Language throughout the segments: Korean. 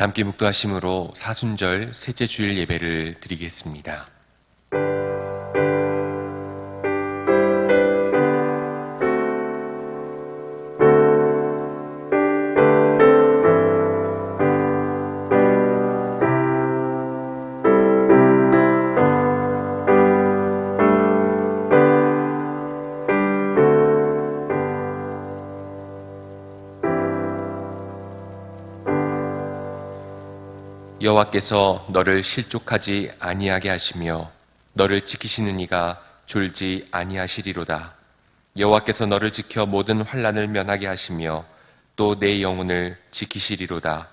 함께 묵도하심으로 사순절 셋째 주일 예배를 드리겠습니다. 여호와께서 너를 실족하지 아니하게 하시며 너를 지키시는 이가 졸지 아니하시리로다. 여호와께서 너를 지켜 모든 환난을 면하게 하시며 또 내 영혼을 지키시리로다.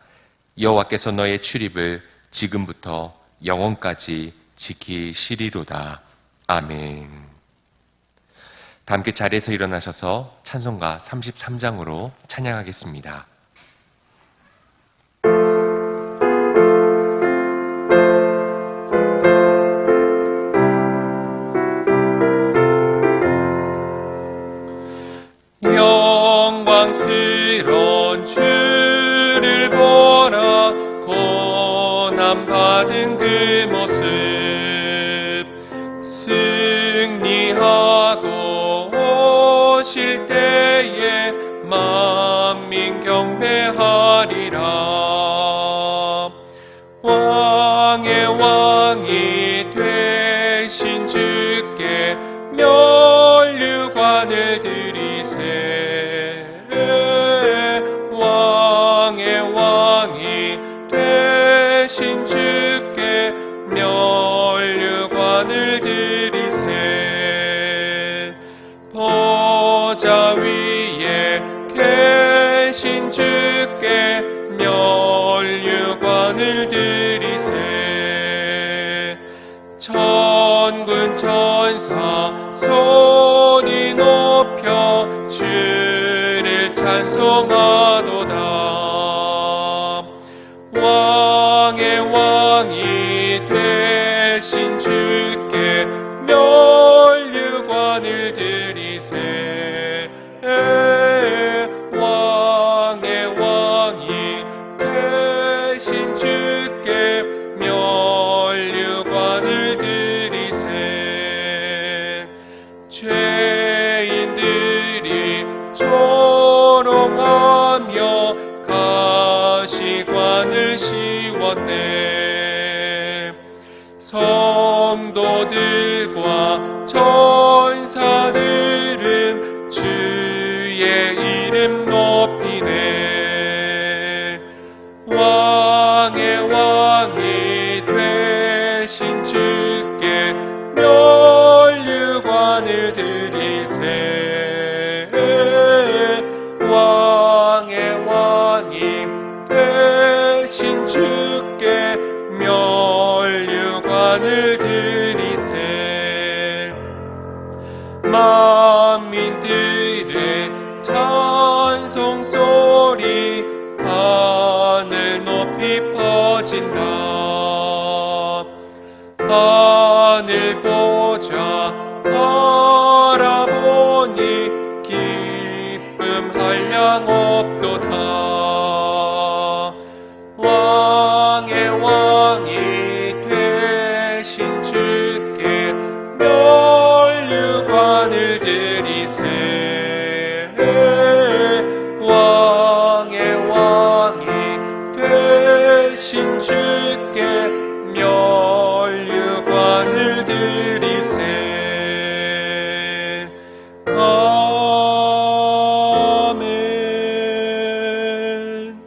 여호와께서 너의 출입을 지금부터 영원까지 지키시리로다. 아멘. 다 함께 자리에서 일어나셔서 찬송가 33장으로 찬양하겠습니다. 영광스러운 주를 보라. 고난받은 그 모습 승리하고 오실 때에 만민 경배하리라. 왕의 왕이 되신 주께 면류관을 드리세. 왕의 왕이 되신 주께 면류관을 드리세. 보좌 위에 계신 주께 면류관을 드리세. 천군 천사 소리 높여 주를 찬송하도다. 왕의 왕이 되신 주께 면류관을 드리세. 왕의 왕이 되신 주께 면류관을 드리세. 죄인들이 조롱하며 가시관을 씌웠네. 성도들과 천사들은 주의 이름 높이네. 왕의 왕이 되신 주께 면류관을 드리세. 왕의 왕이 되신 주께 면류관을 드리세. 만민들의 찬송 소리 하늘 높이 퍼진다. 하늘 보자 바라보니 기쁨 한량 없도다. 왕의 왕이 되신 주께 면류관을 드리세. 왕의 왕이 되신 주께 면류관을 드리세. 아멘.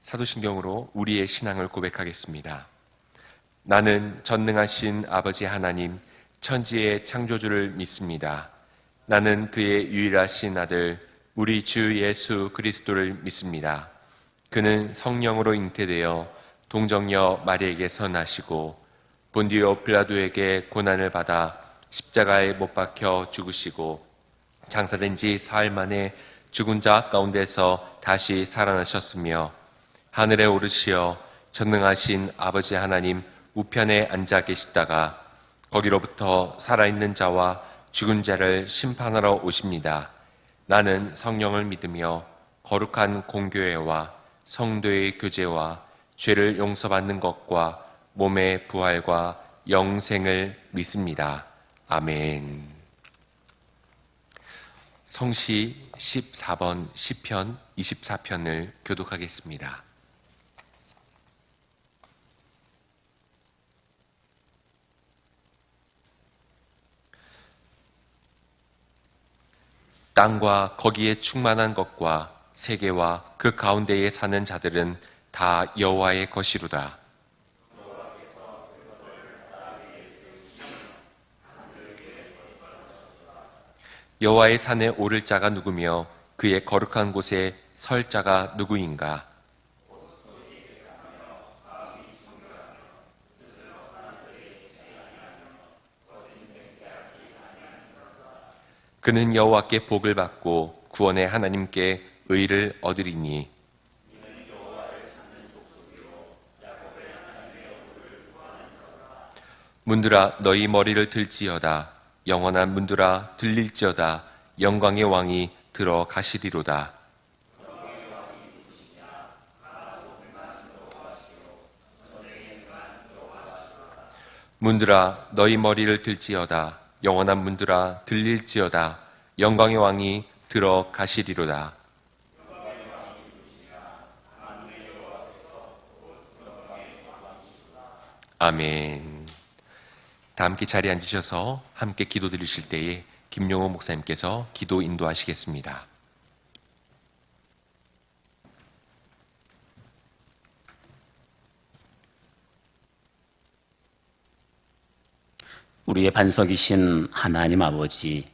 사도신경으로 우리의 신앙을 고백하겠습니다. 나는 전능하신 아버지 하나님, 천지의 창조주를 믿습니다. 나는 그의 유일하신 아들, 우리 주 예수 그리스도를 믿습니다. 그는 성령으로 잉태되어 동정녀 마리에게서 나시고 본디오 빌라도에게 고난을 받아 십자가에 못 박혀 죽으시고 장사된 지 사흘 만에 죽은 자 가운데서 다시 살아나셨으며 하늘에 오르시어 전능하신 아버지 하나님 우편에 앉아 계시다가 거기로부터 살아있는 자와 죽은 자를 심판하러 오십니다. 나는 성령을 믿으며 거룩한 공교회와 성도의 교제와 죄를 용서받는 것과 몸의 부활과 영생을 믿습니다. 아멘. 성시 14번 시편 24편을 교독하겠습니다. 땅과 거기에 충만한 것과 세계와 그 가운데에 사는 자들은 다 여호와의 것이로다. 여호와의 산에 오를 자가 누구며 그의 거룩한 곳에 설 자가 누구인가? 그는 여호와께 복을 받고 구원의 하나님께 의를 얻으리니 문들아 너희 머리를 들지어다. 영원한 문들아 들릴지어다. 영광의 왕이 들어가시리로다. 문들아 너희 머리를 들지어다. 영원한 문들아 들릴지어다. 영광의 왕이 들어가시리로다. 아멘. 다 함께 자리에 앉으셔서 함께 기도 드리실 때에 김용호 목사님께서 기도 인도하시겠습니다. 우리의 반석이신 하나님 아버지,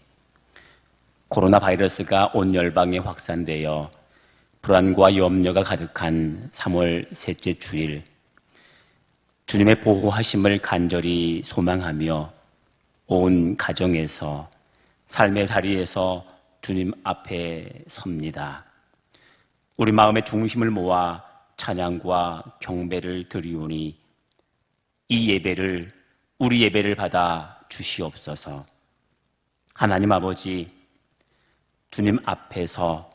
코로나 바이러스가 온 열방에 확산되어 불안과 염려가 가득한 3월 셋째 주일, 주님의 보호하심을 간절히 소망하며 온 가정에서 삶의 자리에서 주님 앞에 섭니다. 우리 마음의 중심을 모아 찬양과 경배를 드리오니 이 예배를 우리 예배를 받아 주시옵소서. 하나님 아버지, 주님 앞에서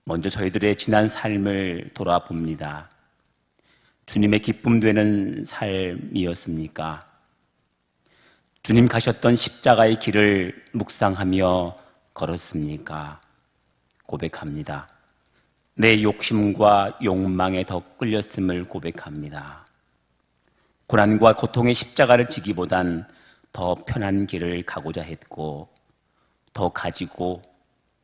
먼저 저희들의 지난 삶을 돌아봅니다. 주님의 기쁨 되는 삶이었습니까? 주님 가셨던 십자가의 길을 묵상하며 걸었습니까? 고백합니다. 내 욕심과 욕망에 더 끌렸음을 고백합니다. 고난과 고통의 십자가를 지기보단 더 편한 길을 가고자 했고, 더 가지고,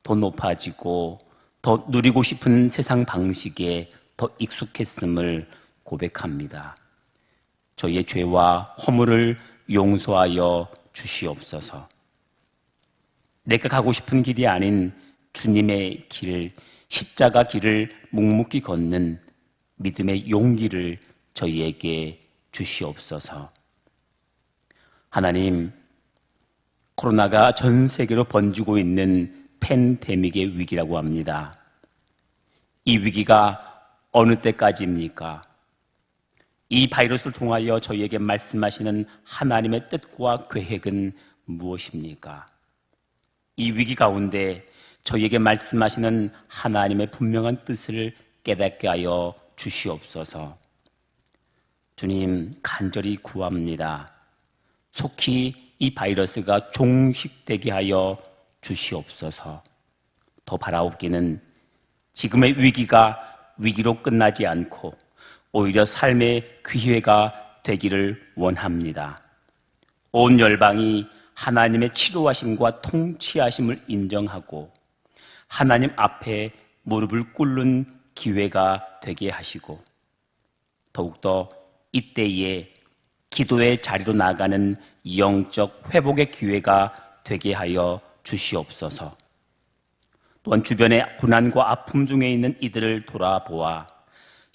더 높아지고, 더 누리고 싶은 세상 방식에 더 익숙했음을 고백합니다. 저희의 죄와 허물을 용서하여 주시옵소서. 내가 가고 싶은 길이 아닌 주님의 길, 십자가 길을 묵묵히 걷는 믿음의 용기를 저희에게 주시옵소서. 하나님, 코로나가 전 세계로 번지고 있는 팬데믹의 위기라고 합니다. 이 위기가 어느 때까지입니까? 이 바이러스를 통하여 저희에게 말씀하시는 하나님의 뜻과 계획은 무엇입니까? 이 위기 가운데 저희에게 말씀하시는 하나님의 분명한 뜻을 깨닫게 하여 주시옵소서. 주님, 간절히 구합니다. 속히 이 바이러스가 종식되게 하여 주시옵소서. 더 바라옵기는 지금의 위기가 위기로 끝나지 않고 오히려 삶의 기회가 되기를 원합니다. 온 열방이 하나님의 치료하심과 통치하심을 인정하고 하나님 앞에 무릎을 꿇는 기회가 되게 하시고, 더욱더 이때에 기도의 자리로 나가는 영적 회복의 기회가 되게 하여 주시옵소서. 또한 주변의 고난과 아픔 중에 있는 이들을 돌아보아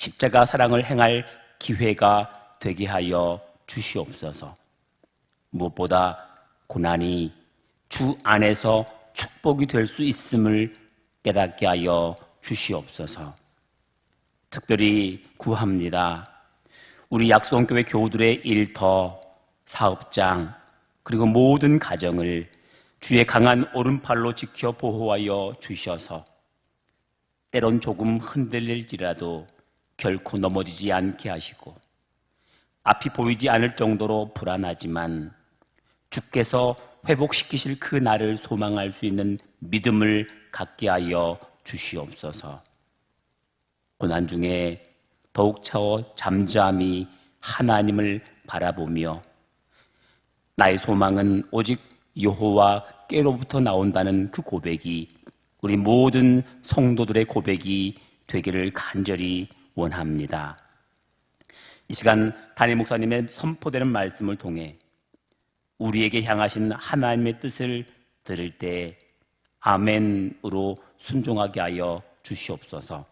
십자가 사랑을 행할 기회가 되게 하여 주시옵소서. 무엇보다 고난이 주 안에서 축복이 될 수 있음을 깨닫게 하여 주시옵소서. 특별히 구합니다. 우리 약속교회 교우들의 일터, 사업장, 그리고 모든 가정을 주의 강한 오른팔로 지켜 보호하여 주셔서 때론 조금 흔들릴지라도 결코 넘어지지 않게 하시고 앞이 보이지 않을 정도로 불안하지만 주께서 회복시키실 그 날을 소망할 수 있는 믿음을 갖게 하여 주시옵소서. 고난 중에 더욱 차워 잠잠히 하나님을 바라보며 나의 소망은 오직 여호와께로부터 나온다는 그 고백이 우리 모든 성도들의 고백이 되기를 간절히 원합니다. 이 시간 담임 목사님의 선포되는 말씀을 통해 우리에게 향하신 하나님의 뜻을 들을 때 아멘으로 순종하게 하여 주시옵소서.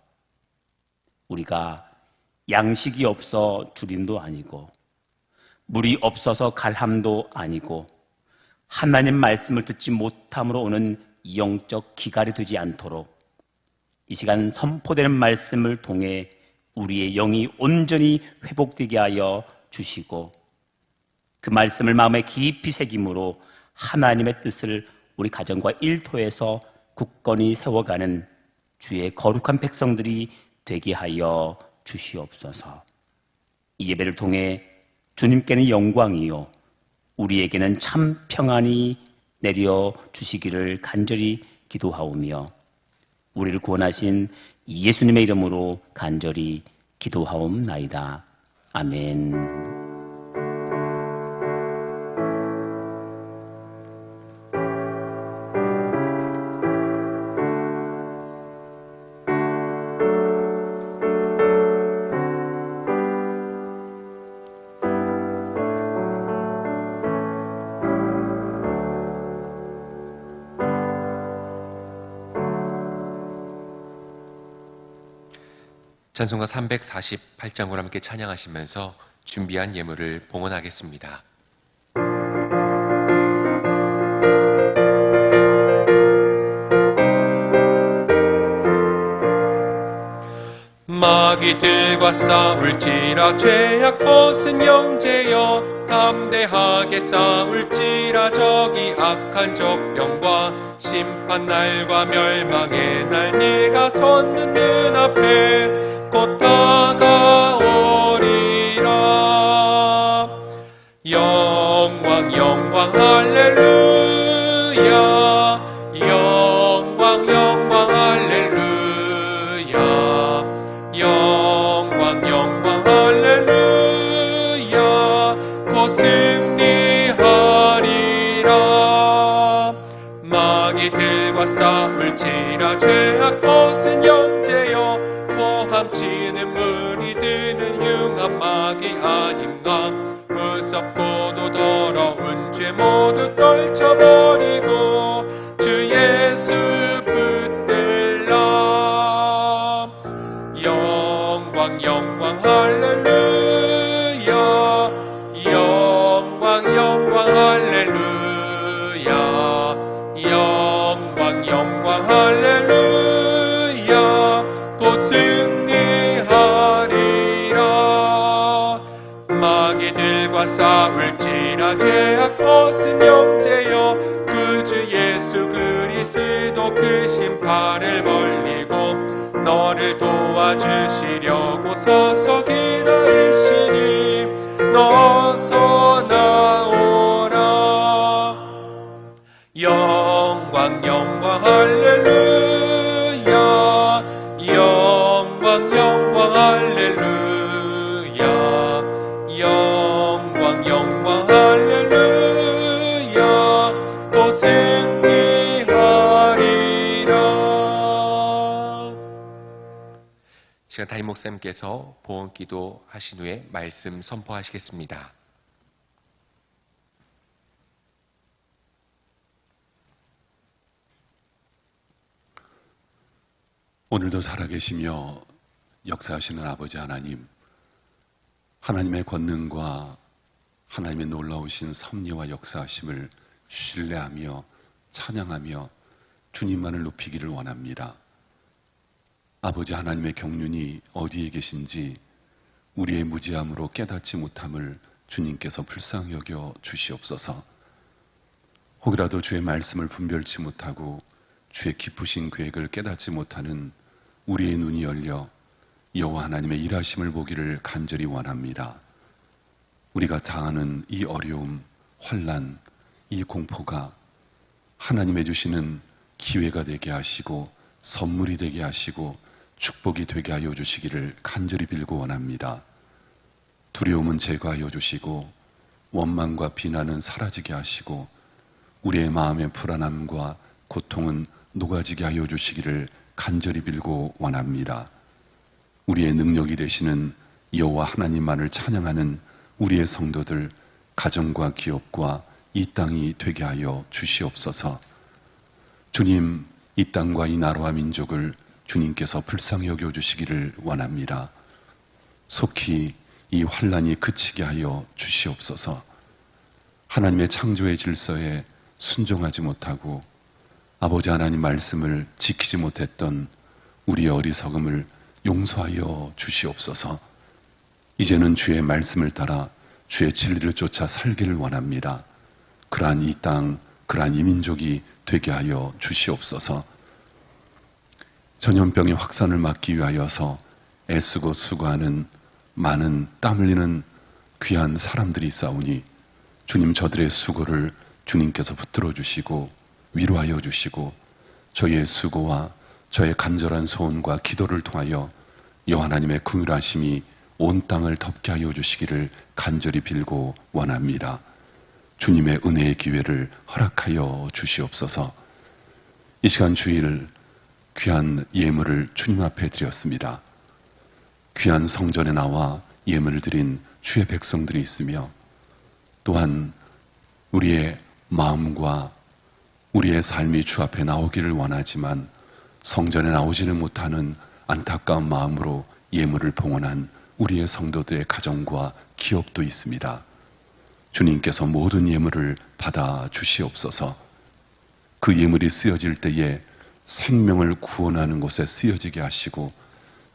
우리가 양식이 없어 주림도 아니고 물이 없어서 갈함도 아니고 하나님 말씀을 듣지 못함으로 오는 영적 기갈이 되지 않도록 이 시간 선포되는 말씀을 통해 우리의 영이 온전히 회복되게 하여 주시고 그 말씀을 마음에 깊이 새김으로 하나님의 뜻을 우리 가정과 일터에서 굳건히 세워가는 주의 거룩한 백성들이 되게 하여 주시옵소서. 이 예배를 통해 주님께는 영광이요 우리에게는 참 평안이 내려 주시기를 간절히 기도하오며 우리를 구원하신 예수님의 이름으로 간절히 기도하옵나이다. 아멘. 찬송가 348장으로 함께 찬양하시면서 준비한 예물을 봉헌하겠습니다. 마귀들과 싸울지라 죄악 벗은 형제여 담대하게 싸울지라 저기 악한 적병과 심판날과 멸망의 날 네가 섰는 눈앞에 곧 다가오리라. 영광 영광 할렐루야. 영광 영광 할렐루야. 영광 영광 할렐루야. 곧 승리하리라. 마귀들과 싸울지라 죄악 벗은 형제여 포함치는 물이 드는 흉한 마귀 아닌가. 무섭고도 더러운 죄 모두 떨쳐버리고 주 예수 붙들라. 영광 영광 할렐루야. 영광 영광 할렐루야. 영광 영광 할렐루야. 곧 승리하리라. 마귀들과 싸울지라 죄악 벗은 형제여 구주 예수 그리스도 그 심판을 벌리고 너를 도와주시려고 서서 기다리시니 너서 나오라. 영광 영광 할렐루야. 영광 영광 할렐루야. 영광 영광 할렐루야. 곧 승리하리라. 시간 담임 목사님께서 봉헌기도 하신 후에 말씀 선포하시겠습니다. 오늘도 살아계시며 역사하시는 아버지 하나님, 하나님의 권능과 하나님의 놀라우신 섭리와 역사하심을 신뢰하며 찬양하며 주님만을 높이기를 원합니다. 아버지 하나님의 경륜이 어디에 계신지 우리의 무지함으로 깨닫지 못함을 주님께서 불쌍히 여겨 주시옵소서. 혹이라도 주의 말씀을 분별치 못하고 주의 깊으신 계획을 깨닫지 못하는 우리의 눈이 열려 여호와 하나님의 일하심을 보기를 간절히 원합니다. 우리가 당하는 이 어려움, 환난, 이 공포가 하나님의 주시는 기회가 되게 하시고 선물이 되게 하시고 축복이 되게 하여 주시기를 간절히 빌고 원합니다. 두려움은 제거하여 주시고 원망과 비난은 사라지게 하시고 우리의 마음의 불안함과 고통은 녹아지게 하여 주시기를 간절히 빌고 원합니다. 우리의 능력이 되시는 여호와 하나님만을 찬양하는 우리의 성도들, 가정과 기업과 이 땅이 되게 하여 주시옵소서. 주님, 이 땅과 이 나라와 민족을 주님께서 불쌍히 여겨 주시기를 원합니다. 속히 이 환란이 그치게 하여 주시옵소서. 하나님의 창조의 질서에 순종하지 못하고 아버지 하나님 말씀을 지키지 못했던 우리의 어리석음을 용서하여 주시옵소서. 이제는 주의 말씀을 따라 주의 진리를 쫓아 살기를 원합니다. 그러한 이 땅, 그러한 이 민족이 되게 하여 주시옵소서. 전염병의 확산을 막기 위하여서 애쓰고 수고하는 많은 땀 흘리는 귀한 사람들이 있사오니 주님 저들의 수고를 주님께서 붙들어 주시고 위로하여 주시고 저의 수고와 저의 간절한 소원과 기도를 통하여 여호와 하나님의 긍휼하심이 온 땅을 덮게 하여 주시기를 간절히 빌고 원합니다. 주님의 은혜의 기회를 허락하여 주시옵소서. 이 시간 주일 귀한 예물을 주님 앞에 드렸습니다. 귀한 성전에 나와 예물을 드린 주의 백성들이 있으며 또한 우리의 마음과 우리의 삶이 주 앞에 나오기를 원하지만 성전에 나오지는 못하는 안타까운 마음으로 예물을 봉헌한 우리의 성도들의 가정과 기업도 있습니다. 주님께서 모든 예물을 받아 주시옵소서. 그 예물이 쓰여질 때에 생명을 구원하는 곳에 쓰여지게 하시고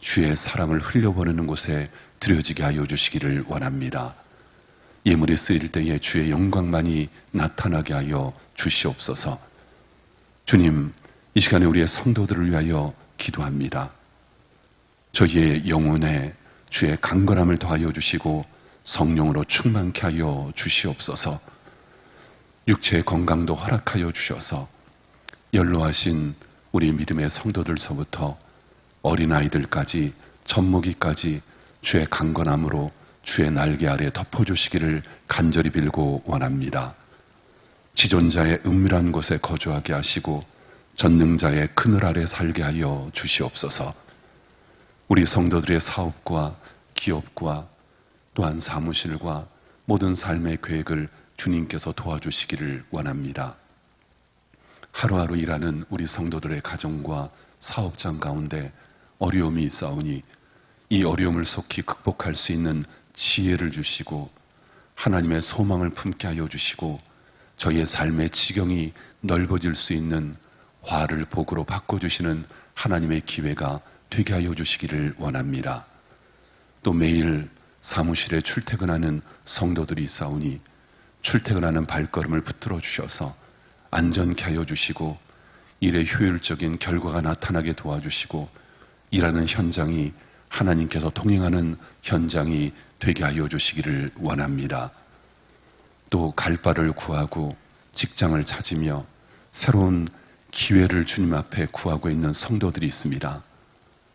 주의 사랑을 흘려보내는 곳에 드려지게 하여 주시기를 원합니다. 예물이 쓰일 때에 주의 영광만이 나타나게 하여 주시옵소서. 주님, 이 시간에 우리의 성도들을 위하여 기도합니다. 저희의 영혼에 주의 강건함을 더하여 주시고 성령으로 충만케 하여 주시옵소서. 육체의 건강도 허락하여 주셔서 연로하신 우리 믿음의 성도들서부터 어린아이들까지 젖먹이까지 주의 강건함으로 주의 날개 아래 덮어주시기를 간절히 빌고 원합니다. 지존자의 은밀한 곳에 거주하게 하시고 전능자의 그늘 아래 살게 하여 주시옵소서. 우리 성도들의 사업과 기업과 또한 사무실과 모든 삶의 계획을 주님께서 도와주시기를 원합니다. 하루하루 일하는 우리 성도들의 가정과 사업장 가운데 어려움이 있사오니 이 어려움을 속히 극복할 수 있는 지혜를 주시고 하나님의 소망을 품게 하여 주시고 저희의 삶의 지경이 넓어질 수 있는 화를 복으로 바꿔주시는 하나님의 기회가 되게 하여 주시기를 원합니다. 또 매일 사무실에 출퇴근하는 성도들이 있사오니 출퇴근하는 발걸음을 붙들어 주셔서 안전케 하여 주시고 일의 효율적인 결과가 나타나게 도와주시고 일하는 현장이 하나님께서 동행하는 현장이 되게 하여 주시기를 원합니다. 또 갈 바를 구하고 직장을 찾으며 새로운 기회를 주님 앞에 구하고 있는 성도들이 있습니다.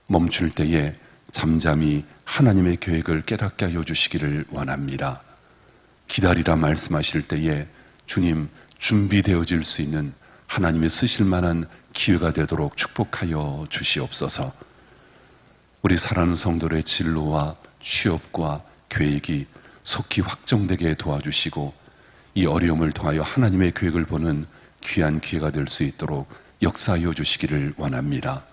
멈출 때에 잠잠히 하나님의 계획을 깨닫게 하여 주시기를 원합니다. 기다리라 말씀하실 때에 주님 준비되어질 수 있는 하나님의 쓰실 만한 기회가 되도록 축복하여 주시옵소서. 우리 사랑하는 성도들의 진로와 취업과 계획이 속히 확정되게 도와주시고 이 어려움을 통하여 하나님의 계획을 보는 귀한 기회가 될 수 있도록 역사하여 주시기를 원합니다.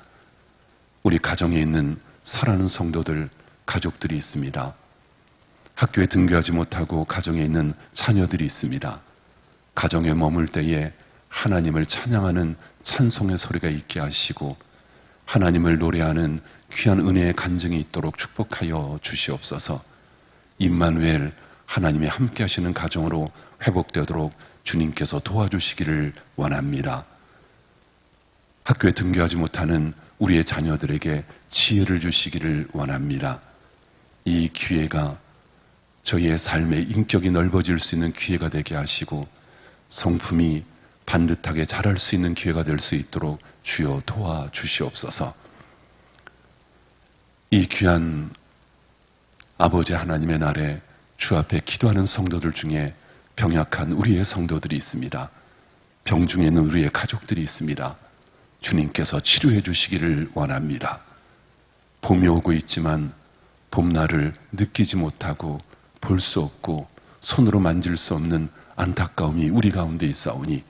우리 가정에 있는 사랑하는 성도들, 가족들이 있습니다. 학교에 등교하지 못하고 가정에 있는 자녀들이 있습니다. 가정에 머물 때에 하나님을 찬양하는 찬송의 소리가 있게 하시고 하나님을 노래하는 귀한 은혜의 간증이 있도록 축복하여 주시옵소서. 임마누엘 하나님이 함께 하시는 가정으로 회복되도록 주님께서 도와주시기를 원합니다. 학교에 등교하지 못하는 우리의 자녀들에게 지혜를 주시기를 원합니다. 이 기회가 저희의 삶의 인격이 넓어질 수 있는 기회가 되게 하시고 성품이 반듯하게 자랄 수 있는 기회가 될 수 있도록 주여 도와주시옵소서. 이 귀한 아버지 하나님의 날에 주 앞에 기도하는 성도들 중에 병약한 우리의 성도들이 있습니다. 병중에 있는 우리의 가족들이 있습니다. 주님께서 치료해 주시기를 원합니다. 봄이 오고 있지만 봄날을 느끼지 못하고 볼 수 없고 손으로 만질 수 없는 안타까움이 우리 가운데 있사오니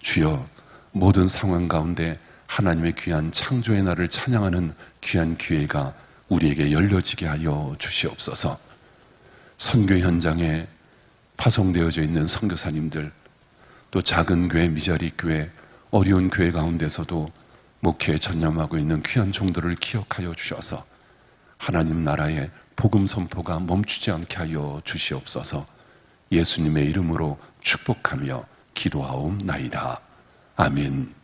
주여 모든 상황 가운데 하나님의 귀한 창조의 날을 찬양하는 귀한 기회가 우리에게 열려지게 하여 주시옵소서. 선교 현장에 파송되어져 있는 선교사님들, 또 작은 교회, 미자리 교회, 어려운 교회 가운데서도 목회에 전념하고 있는 귀한 종들을 기억하여 주셔서 하나님 나라의 복음 선포가 멈추지 않게 하여 주시옵소서. 예수님의 이름으로 축복하며 기도하옵나이다. 아멘.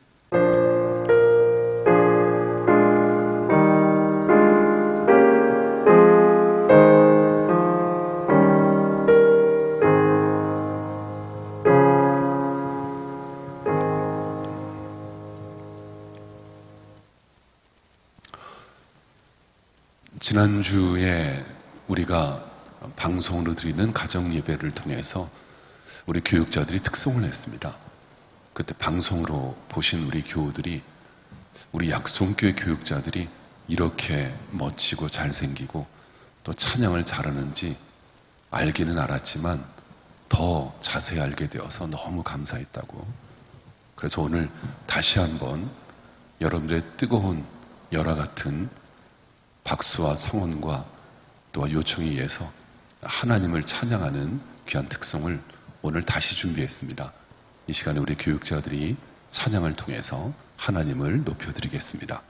지난주에 우리가 방송으로 드리는 가정 예배를 통해서 우리 교육자들이 특송을 했습니다. 그때 방송으로 보신 우리 교우들이, 우리 약속교회 교육자들이 이렇게 멋지고 잘생기고 또 찬양을 잘하는지 알기는 알았지만 더 자세히 알게 되어서 너무 감사했다고. 그래서 오늘 다시 한번 여러분들의 뜨거운 열화 같은 박수와 성원과 또 요청에 의해서 하나님을 찬양하는 귀한 특성을 오늘 다시 준비했습니다. 이 시간에 우리 교육자들이 찬양을 통해서 하나님을 높여드리겠습니다.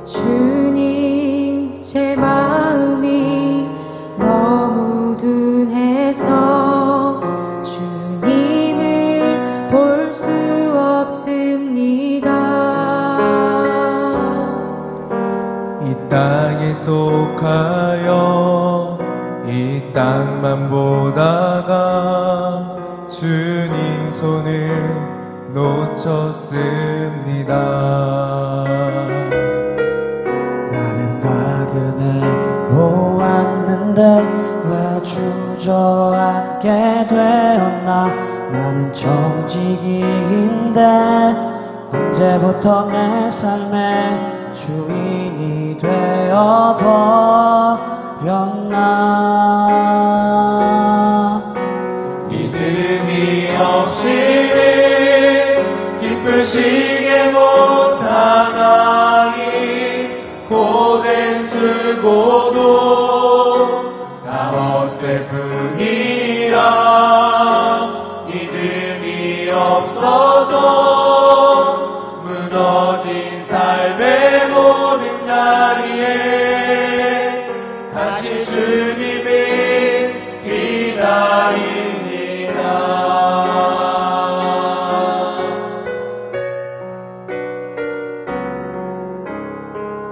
주님, 제 마음이 너무 둔해서 주님을 볼 수 없습니다. 이 땅에 속하여 이 땅만 보다가 주님 손을 놓쳤습니다. 나는 나그네 보았는데 왜 주저앉게 되었나. 나는 정직이인데 언제부터 내 삶의 주인이 되어버렸나. 믿음이 없이는 기쁘시게 못하나니 고된 슬고도 다 헛될 뿐이라. 믿음이 없어서 무너진 삶의 모든 자리에 다시 주님을 기다립니다.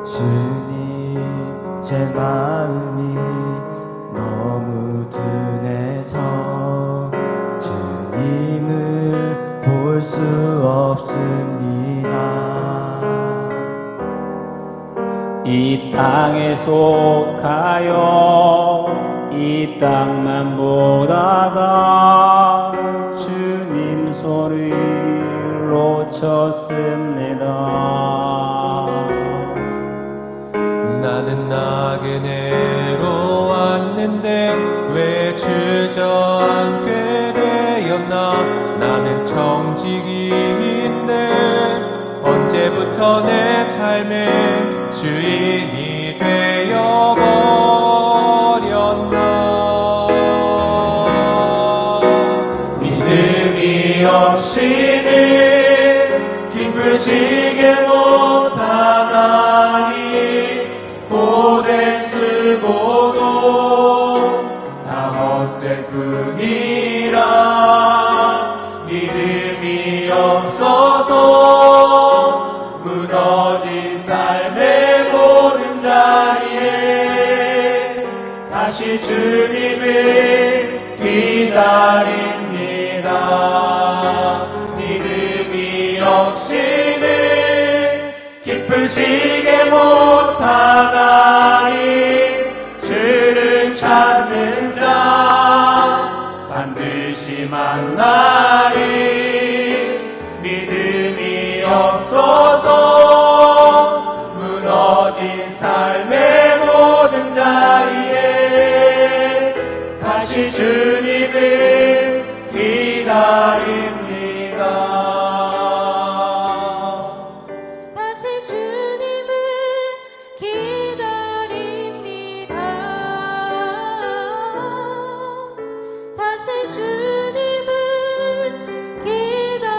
주님, 제 마음이 너무 둔해서 주님을 볼 수 없습니다. 이 땅에 속하여 이 땅만 보다가 주님 손을 놓쳤습니다. 나는 나그네로 왔는데 왜 주저앉게 되었나. 나는 정직이인데 언제부터 내 삶의 주인이 되어버렸나. 없이는 기쁘시게 못하나니 고된 쓰고도 나 헛될 뿐이라 믿음이 없어서 무너진 삶의 모든 자리에 다시 주님을 기다립니다. 믿음이 없이는 기쁘시게 못하나니 주를 찾는 자 반드시 만나리. 믿음이 없어서 무너진 삶의 모든 자리에 다시 주님을 기다립니다. 다시 주님을 기다립니다. 다시 주님을 기다립니다.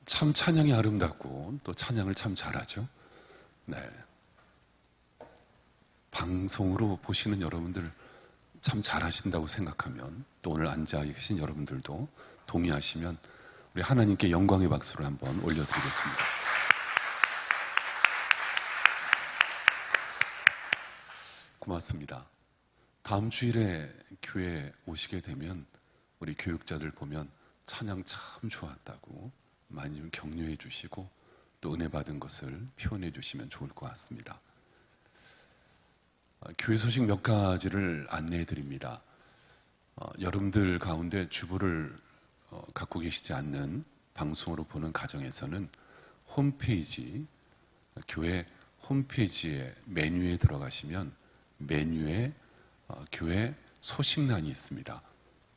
참 찬양이 아름답고 또 찬양을 참 잘하죠. 네. 방송으로 보시는 여러분들 참 잘하신다고 생각하면 또 오늘 앉아 계신 여러분들도 동의하시면 우리 하나님께 영광의 박수를 한번 올려드리겠습니다. 고맙습니다. 다음 주일에 교회에 오시게 되면 우리 교육자들 보면 찬양 참 좋았다고 많이 좀 격려해 주시고 또 은혜 받은 것을 표현해 주시면 좋을 것 같습니다. 교회 소식 몇 가지를 안내해 드립니다. 여러분들 가운데 주부를 갖고 계시지 않는 방송으로 보는 가정에서는 홈페이지, 교회 홈페이지에 메뉴에 들어가시면 메뉴에 교회 소식란이 있습니다.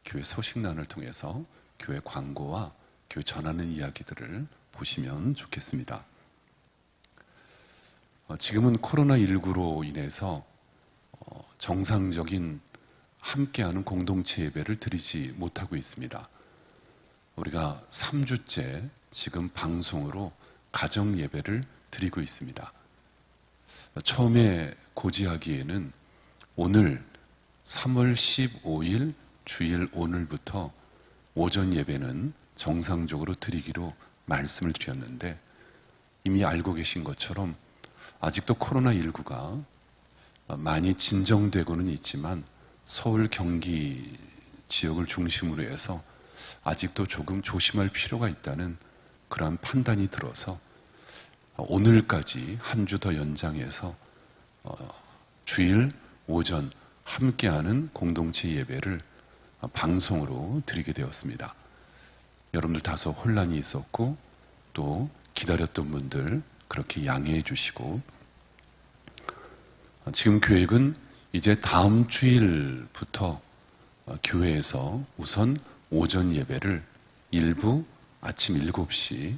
교회 소식란을 통해서 교회 광고와 교회 전하는 이야기들을 보시면 좋겠습니다. 지금은 코로나19로 인해서 정상적인 함께하는 공동체 예배를 드리지 못하고 있습니다. 우리가 3주째 지금 방송으로 가정 예배를 드리고 있습니다. 처음에 고지하기에는 오늘 3월 15일 주일 오늘부터 오전 예배는 정상적으로 드리기로 말씀을 드렸는데 이미 알고 계신 것처럼 아직도 코로나19가 많이 진정되고는 있지만 서울, 경기 지역을 중심으로 해서 아직도 조금 조심할 필요가 있다는 그러한 판단이 들어서 오늘까지 한 주 더 연장해서 주일 오전 함께하는 공동체 예배를 방송으로 드리게 되었습니다. 여러분들 다소 혼란이 있었고 또 기다렸던 분들 그렇게 양해해 주시고 지금 계획은 이제 다음 주일부터 교회에서 우선 오전 예배를 1부 아침 7시,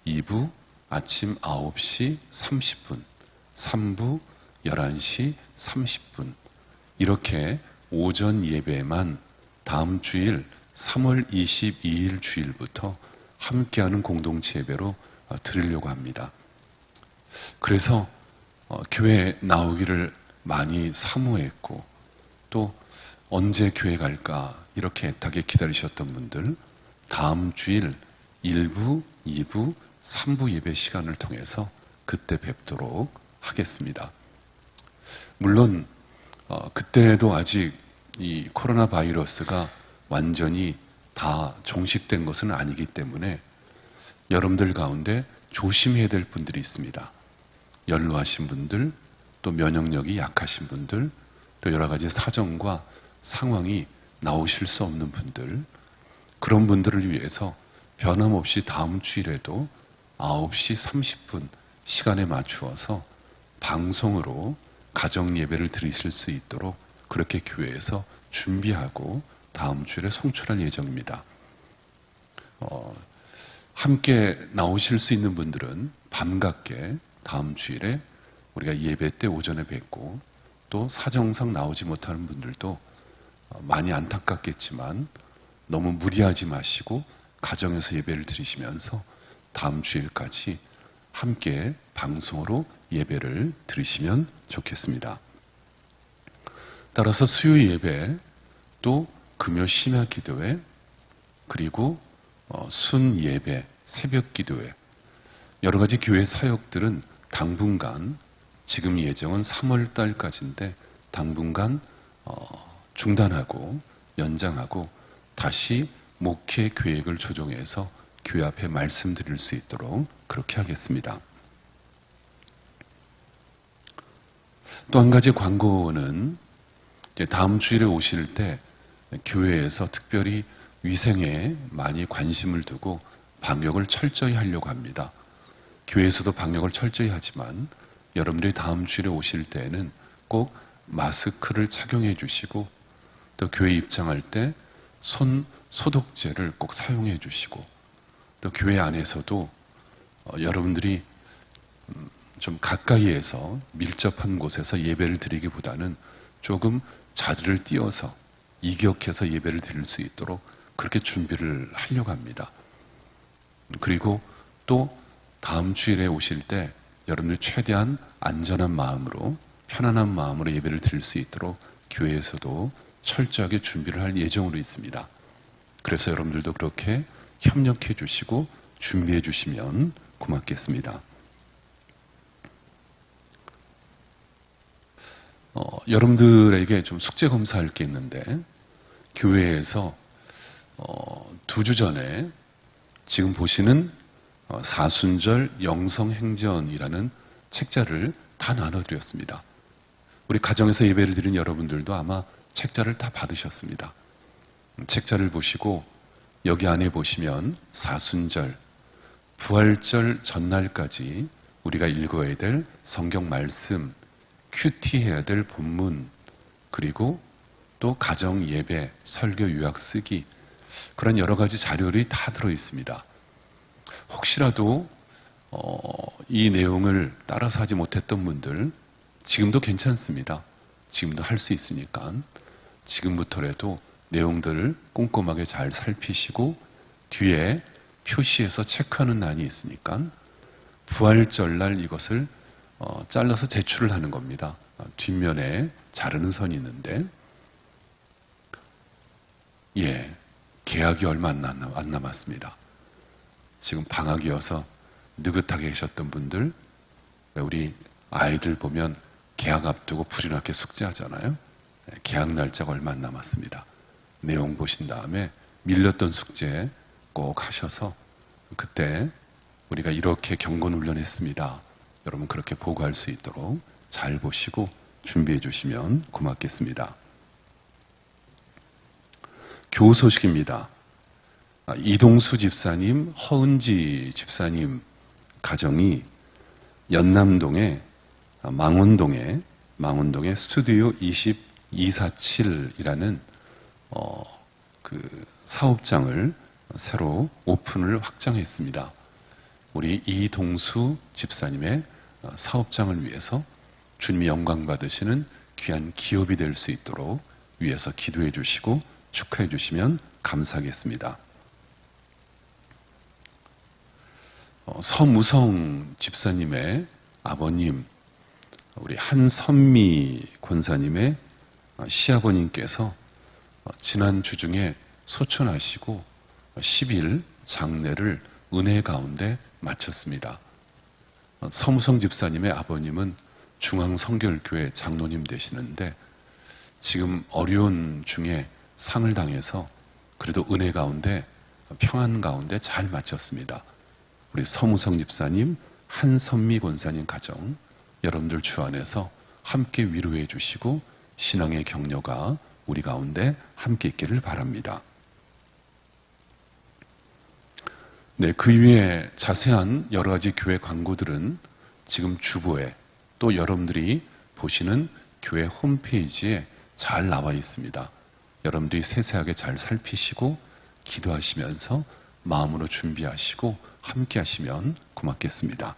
2부 아침 9시 30분, 3부 11시 30분 이렇게 오전 예배만 다음 주일 3월 22일 주일부터 함께하는 공동체 예배로 드리려고 합니다. 그래서 교회에 나오기를 많이 사모했고 또 언제 교회 갈까 이렇게 애타게 기다리셨던 분들 다음 주일 1부, 2부, 3부 예배 시간을 통해서 그때 뵙도록 하겠습니다. 물론 그때도 아직 이 코로나 바이러스가 완전히 다 종식된 것은 아니기 때문에 여러분들 가운데 조심해야 될 분들이 있습니다. 연로하신 분들, 또 면역력이 약하신 분들, 또 여러 가지 사정과 상황이 나오실 수 없는 분들, 그런 분들을 위해서 변함없이 다음 주일에도 9시 30분 시간에 맞추어서 방송으로 가정 예배를 드리실 수 있도록 그렇게 교회에서 준비하고 다음 주일에 송출할 예정입니다. 함께 나오실 수 있는 분들은 반갑게 다음 주일에 우리가 예배 때 오전에 뵙고, 또 사정상 나오지 못하는 분들도 많이 안타깝겠지만 너무 무리하지 마시고 가정에서 예배를 드리시면서 다음 주일까지 함께 방송으로 예배를 드리시면 좋겠습니다. 따라서 수요 예배, 또 금요 심야 기도회, 그리고 순 예배, 새벽 기도회, 여러 가지 교회 사역들은 당분간, 지금 예정은 3월 달까지인데 당분간 중단하고 연장하고 다시 목회 계획을 조정해서 교회 앞에 말씀드릴 수 있도록 그렇게 하겠습니다. 또 한 가지 광고는 다음 주일에 오실 때 교회에서 특별히 위생에 많이 관심을 두고 방역을 철저히 하려고 합니다. 교회에서도 방역을 철저히 하지만 여러분들이 다음 주일에 오실 때에는 꼭 마스크를 착용해 주시고, 또 교회 입장할 때 손 소독제를 꼭 사용해 주시고, 또 교회 안에서도 여러분들이 좀 가까이에서 밀접한 곳에서 예배를 드리기보다는 조금 자리를 띄어서 이격해서 예배를 드릴 수 있도록 그렇게 준비를 하려고 합니다. 그리고 또 다음 주일에 오실 때 여러분들이 최대한 안전한 마음으로, 편안한 마음으로 예배를 드릴 수 있도록 교회에서도 철저하게 준비를 할 예정으로 있습니다. 그래서 여러분들도 그렇게 협력해 주시고 준비해 주시면 고맙겠습니다. 여러분들에게 좀 숙제 검사할 게 있는데, 교회에서 2주 전에 지금 보시는 사순절 영성행전이라는 책자를 다 나눠드렸습니다. 우리 가정에서 예배를 드린 여러분들도 아마 책자를 다 받으셨습니다. 책자를 보시고 여기 안에 보시면 사순절, 부활절 전날까지 우리가 읽어야 될 성경 말씀, 큐티해야 될 본문, 그리고 또 가정 예배, 설교 요약 쓰기, 그런 여러 가지 자료들이 다 들어 있습니다. 혹시라도 이 내용을 따라서 하지 못했던 분들, 지금도 괜찮습니다. 지금도 할 수 있으니까 지금부터라도 내용들을 꼼꼼하게 잘 살피시고 뒤에 표시해서 체크하는 난이 있으니까 부활절날 이것을 잘라서 제출을 하는 겁니다. 뒷면에 자르는 선이 있는데, 개학이 얼마 안 남았습니다. 지금 방학이어서 느긋하게 계셨던 분들, 우리 아이들 보면 개학 앞두고 불이 나게 숙제하잖아요. 개학 날짜가 얼마 안 남았습니다. 내용 보신 다음에 밀렸던 숙제 꼭 하셔서 그때 우리가 이렇게 경건훈련했습니다. 여러분 그렇게 보고할 수 있도록 잘 보시고 준비해 주시면 고맙겠습니다. 교우 소식입니다. 이동수 집사님, 허은지 집사님 가정이 연남동에 망원동에 스튜디오 2247이라는 그 사업장을 새로 오픈을 확장했습니다. 우리 이동수 집사님의 사업장을 위해서 주님이 영광 받으시는 귀한 기업이 될 수 있도록 위해서 기도해 주시고 축하해 주시면 감사하겠습니다. 서무성 집사님의 아버님, 우리 한선미 권사님의 시아버님께서 지난주 중에 소천하시고 10일 장례를 은혜 가운데 마쳤습니다. 서무성 집사님의 아버님은 중앙성결교회 장로님 되시는데 지금 어려운 중에 상을 당해서 그래도 은혜 가운데, 평안 가운데 잘 마쳤습니다. 우리 서무성 집사님, 한선미 권사님 가정, 여러분들 주 안에서 함께 위로해 주시고 신앙의 격려가 우리 가운데 함께 있기를 바랍니다. 네, 그 위에 자세한 여러 가지 교회 광고들은 지금 주보에 또 여러분들이 보시는 교회 홈페이지에 잘 나와 있습니다. 여러분들이 세세하게 잘 살피시고 기도하시면서 마음으로 준비하시고 함께 하시면 고맙겠습니다.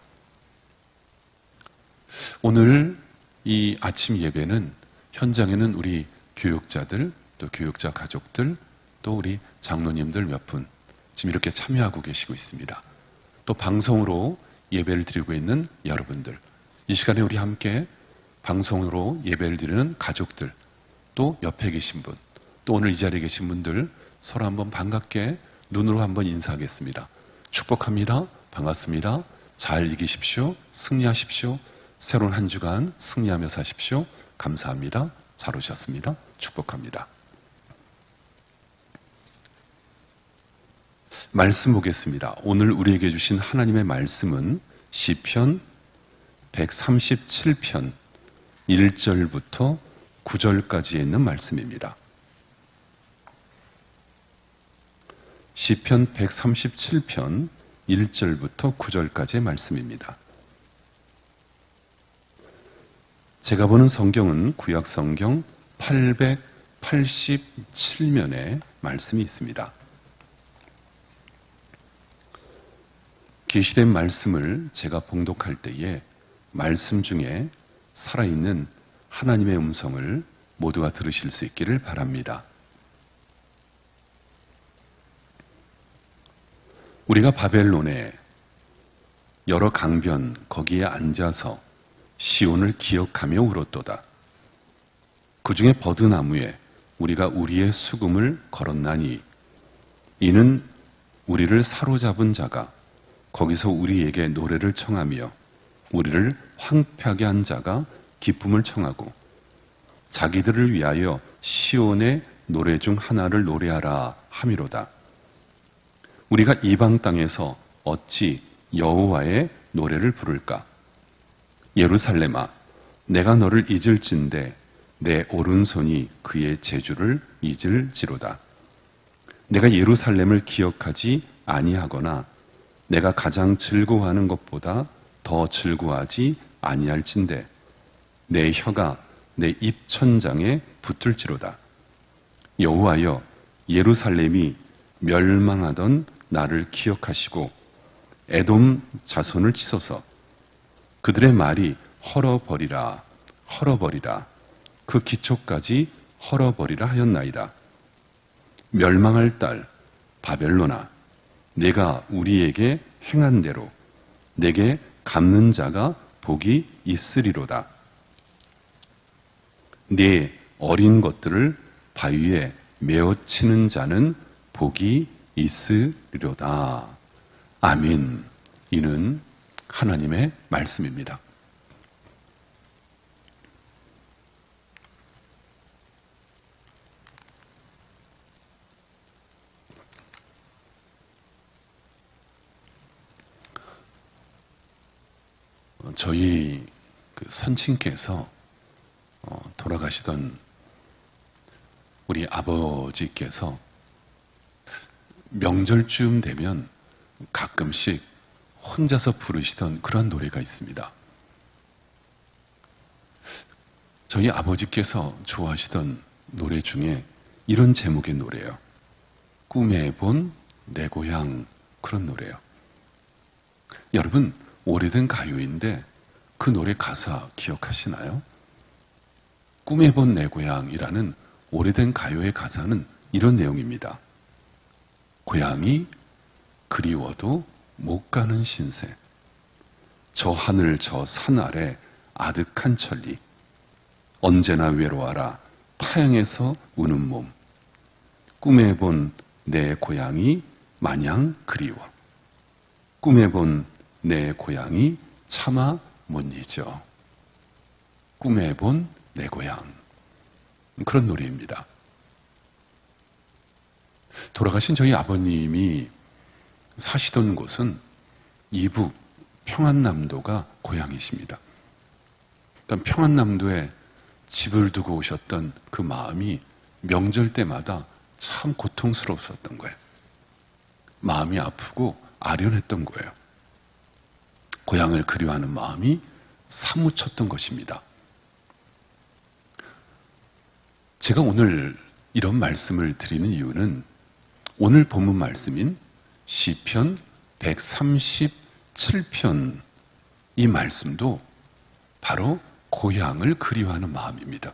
오늘 이 아침 예배는 현장에는 우리 교육자들, 또 교육자 가족들, 또 우리 장로님들 몇 분 지금 이렇게 참여하고 계시고 있습니다. 또 방송으로 예배를 드리고 있는 여러분들, 이 시간에 우리 함께 방송으로 예배를 드리는 가족들, 또 옆에 계신 분, 또 오늘 이 자리에 계신 분들 서로 한번 반갑게 눈으로 한번 인사하겠습니다. 축복합니다. 반갑습니다. 잘 이기십시오. 승리하십시오. 새로운 한 주간 승리하며 사십시오. 감사합니다. 잘 오셨습니다. 축복합니다. 말씀 보겠습니다. 오늘 우리에게 주신 하나님의 말씀은 시편 137편 1절부터 9절까지에 있는 말씀입니다. 시편 137편 1절부터 9절까지의 말씀입니다. 제가 보는 성경은 구약 성경 887면의 말씀이 있습니다. 계시된 말씀을 제가 봉독할 때에 말씀 중에 살아있는 하나님의 음성을 모두가 들으실 수 있기를 바랍니다. 우리가 바벨론에 여러 강변 거기에 앉아서 시온을 기억하며 울었도다. 그 중에 버드나무에 우리가 우리의 수금을 걸었나니 이는 우리를 사로잡은 자가 거기서 우리에게 노래를 청하며 우리를 황폐하게 한 자가 기쁨을 청하고 자기들을 위하여 시온의 노래 중 하나를 노래하라 함이로다. 우리가 이방 땅에서 어찌 여호와의 노래를 부를까? 예루살렘아, 내가 너를 잊을진대 내 오른손이 그의 재주를 잊을지로다. 내가 예루살렘을 기억하지 아니하거나 내가 가장 즐거워하는 것보다 더 즐거워하지 아니할진대 내 혀가 내 입천장에 붙을지로다. 여호와여, 예루살렘이 멸망하던 나를 기억하시고 에돔 자손을 치소서. 그들의 말이 헐어버리라 헐어버리라 그 기초까지 헐어버리라 하였나이다. 멸망할 딸 바벨론아, 내가 우리에게 행한 대로 내게 갚는 자가 복이 있으리로다. 네 어린 것들을 바위에 메어치는 자는 복이 있으리로다. 아멘. 이는 하나님의 말씀입니다. 저희 선친께서 돌아가시던 우리 아버지께서 명절쯤 되면 가끔씩 혼자서 부르시던 그런 노래가 있습니다. 저희 아버지께서 좋아하시던 노래 중에 이런 제목의 노래예요. 꿈에 본 내 고향, 그런 노래예요. 여러분, 오래된 가요인데 그 노래 가사 기억하시나요? 꿈에 본 내 고향이라는 오래된 가요의 가사는 이런 내용입니다. 고향이 그리워도 못 가는 신세, 저 하늘 저 산 아래 아득한 천리, 언제나 외로워라 타향에서 우는 몸, 꿈에 본 내 고향이 마냥 그리워, 꿈에 본 내 고향이 차마 못 잊어, 꿈에 본 내 고향. 그런 노래입니다. 돌아가신 저희 아버님이 사시던 곳은 이북 평안남도가 고향이십니다. 그러니까 평안남도에 집을 두고 오셨던 그 마음이 명절 때마다 참 고통스러웠었던 거예요. 마음이 아프고 아련했던 거예요. 고향을 그리워하는 마음이 사무쳤던 것입니다. 제가 오늘 이런 말씀을 드리는 이유는 오늘 본문 말씀인 시편 137편 이 말씀도 바로 고향을 그리워하는 마음입니다.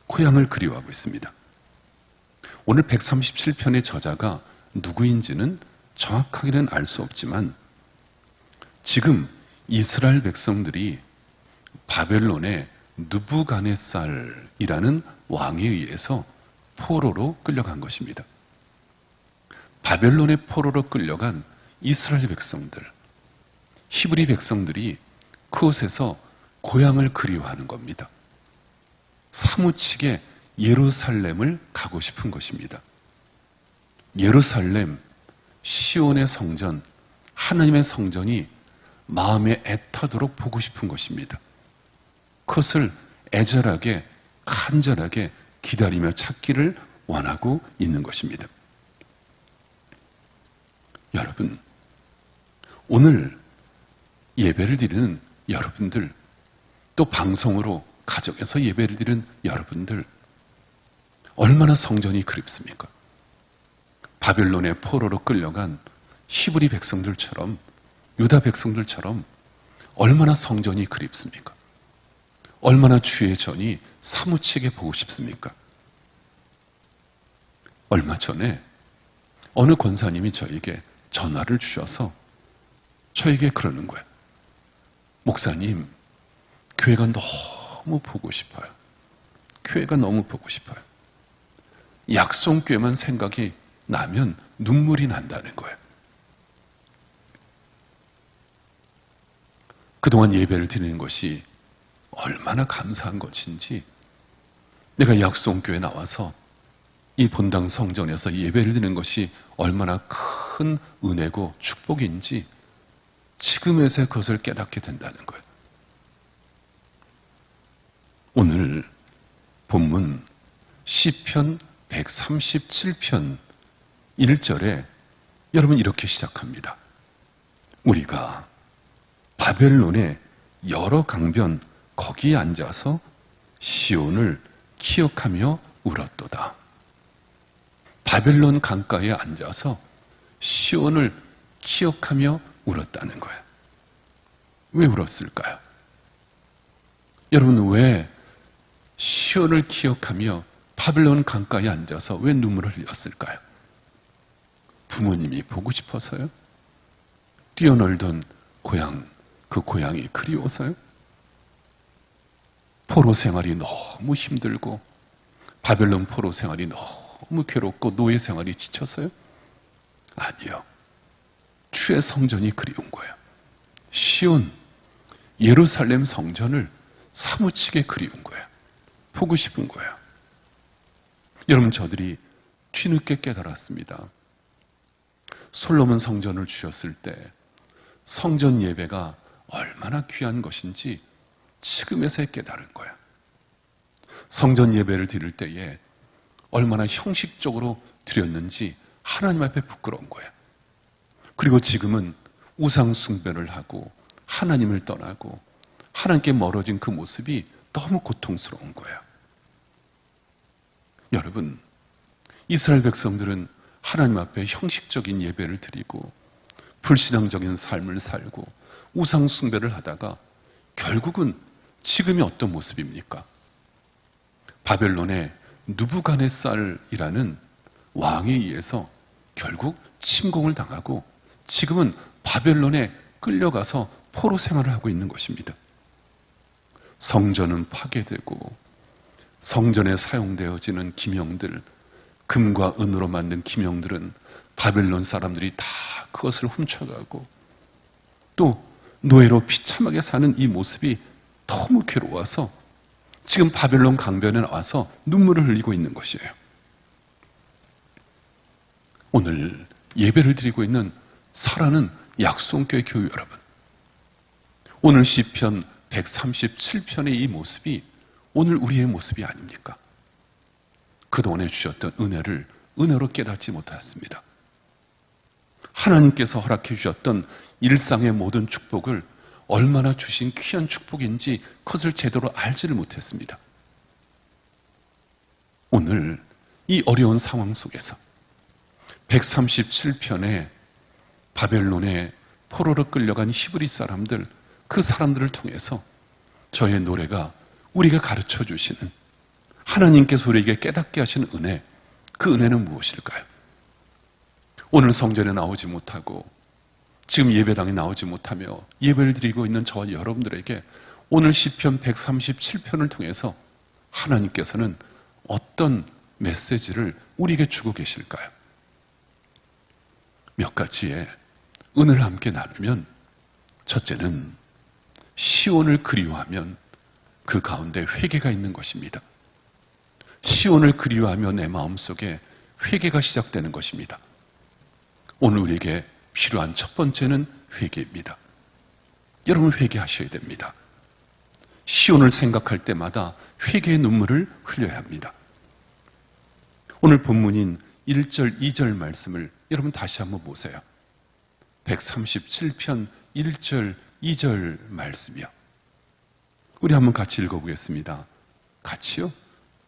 고향을 그리워하고 있습니다. 오늘 137편의 저자가 누구인지는 정확하게는 알 수 없지만 지금 이스라엘 백성들이 바벨론의 느부갓네살이라는 왕에 의해서 포로로 끌려간 것입니다. 바벨론의 포로로 끌려간 이스라엘 백성들, 히브리 백성들이 그곳에서 고향을 그리워하는 겁니다. 사무치게 예루살렘을 가고 싶은 것입니다. 예루살렘, 시온의 성전, 하나님의 성전이 마음에 애타도록 보고 싶은 것입니다. 그것을 애절하게, 간절하게 기다리며 찾기를 원하고 있는 것입니다. 여러분, 오늘 예배를 드리는 여러분들, 또 방송으로 가정에서 예배를 드리는 여러분들, 얼마나 성전이 그립습니까? 바벨론의 포로로 끌려간 히브리 백성들처럼, 유다 백성들처럼 얼마나 성전이 그립습니까? 얼마나 주의 전이 사무치게 보고 싶습니까? 얼마 전에 어느 권사님이 저에게 전화를 주셔서 저에게 그러는 거예요. 목사님, 교회가 너무 보고 싶어요. 교회가 너무 보고 싶어요. 약속교회만 생각이 나면 눈물이 난다는 거예요. 그동안 예배를 드리는 것이 얼마나 감사한 것인지, 내가 약속교회에 나와서 이 본당 성전에서 예배를 드리는 것이 얼마나 큰 은혜고 축복인지 지금에서 그것을 깨닫게 된다는 거예요. 오늘 본문 시편 137편 1절에 여러분 이렇게 시작합니다. 우리가 바벨론의 여러 강변 거기에 앉아서 시온을 기억하며 울었도다. 바벨론 강가에 앉아서 시온을 기억하며 울었다는 거예요. 왜 울었을까요? 여러분, 왜 시온을 기억하며 바벨론 강가에 앉아서 왜 눈물을 흘렸을까요? 부모님이 보고 싶어서요? 뛰어놀던 고향, 그 고향이 그리워서요? 포로 생활이 너무 힘들고 바벨론 포로 생활이 너무 괴롭고 노예 생활이 지쳐서요? 아니요. 주의 성전이 그리운 거예요. 시온, 예루살렘 성전을 사무치게 그리운 거예요. 보고 싶은 거예요. 여러분, 저들이 뒤늦게 깨달았습니다. 솔로몬 성전을 주셨을 때 성전 예배가 얼마나 귀한 것인지 지금에서 깨달은 거예요. 성전 예배를 드릴 때에 얼마나 형식적으로 드렸는지 하나님 앞에 부끄러운 거예요. 그리고 지금은 우상 숭배를 하고 하나님을 떠나고 하나님께 멀어진 그 모습이 너무 고통스러운 거예요. 여러분, 이스라엘 백성들은 하나님 앞에 형식적인 예배를 드리고 불신앙적인 삶을 살고 우상 숭배를 하다가 결국은 지금이 어떤 모습입니까? 바벨론의 느부갓네살이라는 왕에 의해서 결국 침공을 당하고 지금은 바벨론에 끌려가서 포로 생활을 하고 있는 것입니다. 성전은 파괴되고 성전에 사용되어지는 기명들, 금과 은으로 만든 기명들은 바벨론 사람들이 다 그것을 훔쳐가고 또 노예로 비참하게 사는 이 모습이 너무 괴로워서 지금 바벨론 강변에 나와서 눈물을 흘리고 있는 것이에요. 오늘 예배를 드리고 있는 사랑하는 약속교회 교회 여러분, 오늘 시편 137편의 이 모습이 오늘 우리의 모습이 아닙니까? 그동안에 주셨던 은혜를 은혜로 깨닫지 못했습니다. 하나님께서 허락해 주셨던 일상의 모든 축복을 얼마나 주신 귀한 축복인지 그것을 제대로 알지를 못했습니다. 오늘 이 어려운 상황 속에서 137편의 바벨론의 포로로 끌려간 히브리 사람들, 그 사람들을 통해서 저의 노래가 우리가 가르쳐 주시는 하나님께서 우리에게 깨닫게 하시는 은혜, 그 은혜는 무엇일까요? 오늘 성전에 나오지 못하고 지금 예배당에 나오지 못하며 예배를 드리고 있는 저와 여러분들에게 오늘 시편 137편을 통해서 하나님께서는 어떤 메시지를 우리에게 주고 계실까요? 몇 가지의 은혜를 함께 나누면, 첫째는 시온을 그리워하면 그 가운데 회개가 있는 것입니다. 시온을 그리워하며 내 마음속에 회개가 시작되는 것입니다. 오늘 우리에게 필요한 첫 번째는 회개입니다. 여러분, 회개하셔야 됩니다. 시온을 생각할 때마다 회개의 눈물을 흘려야 합니다. 오늘 본문인 1절, 2절 말씀을 여러분 다시 한번 보세요. 137편 1절, 2절 말씀이요. 우리 한번 같이 읽어보겠습니다. 같이요.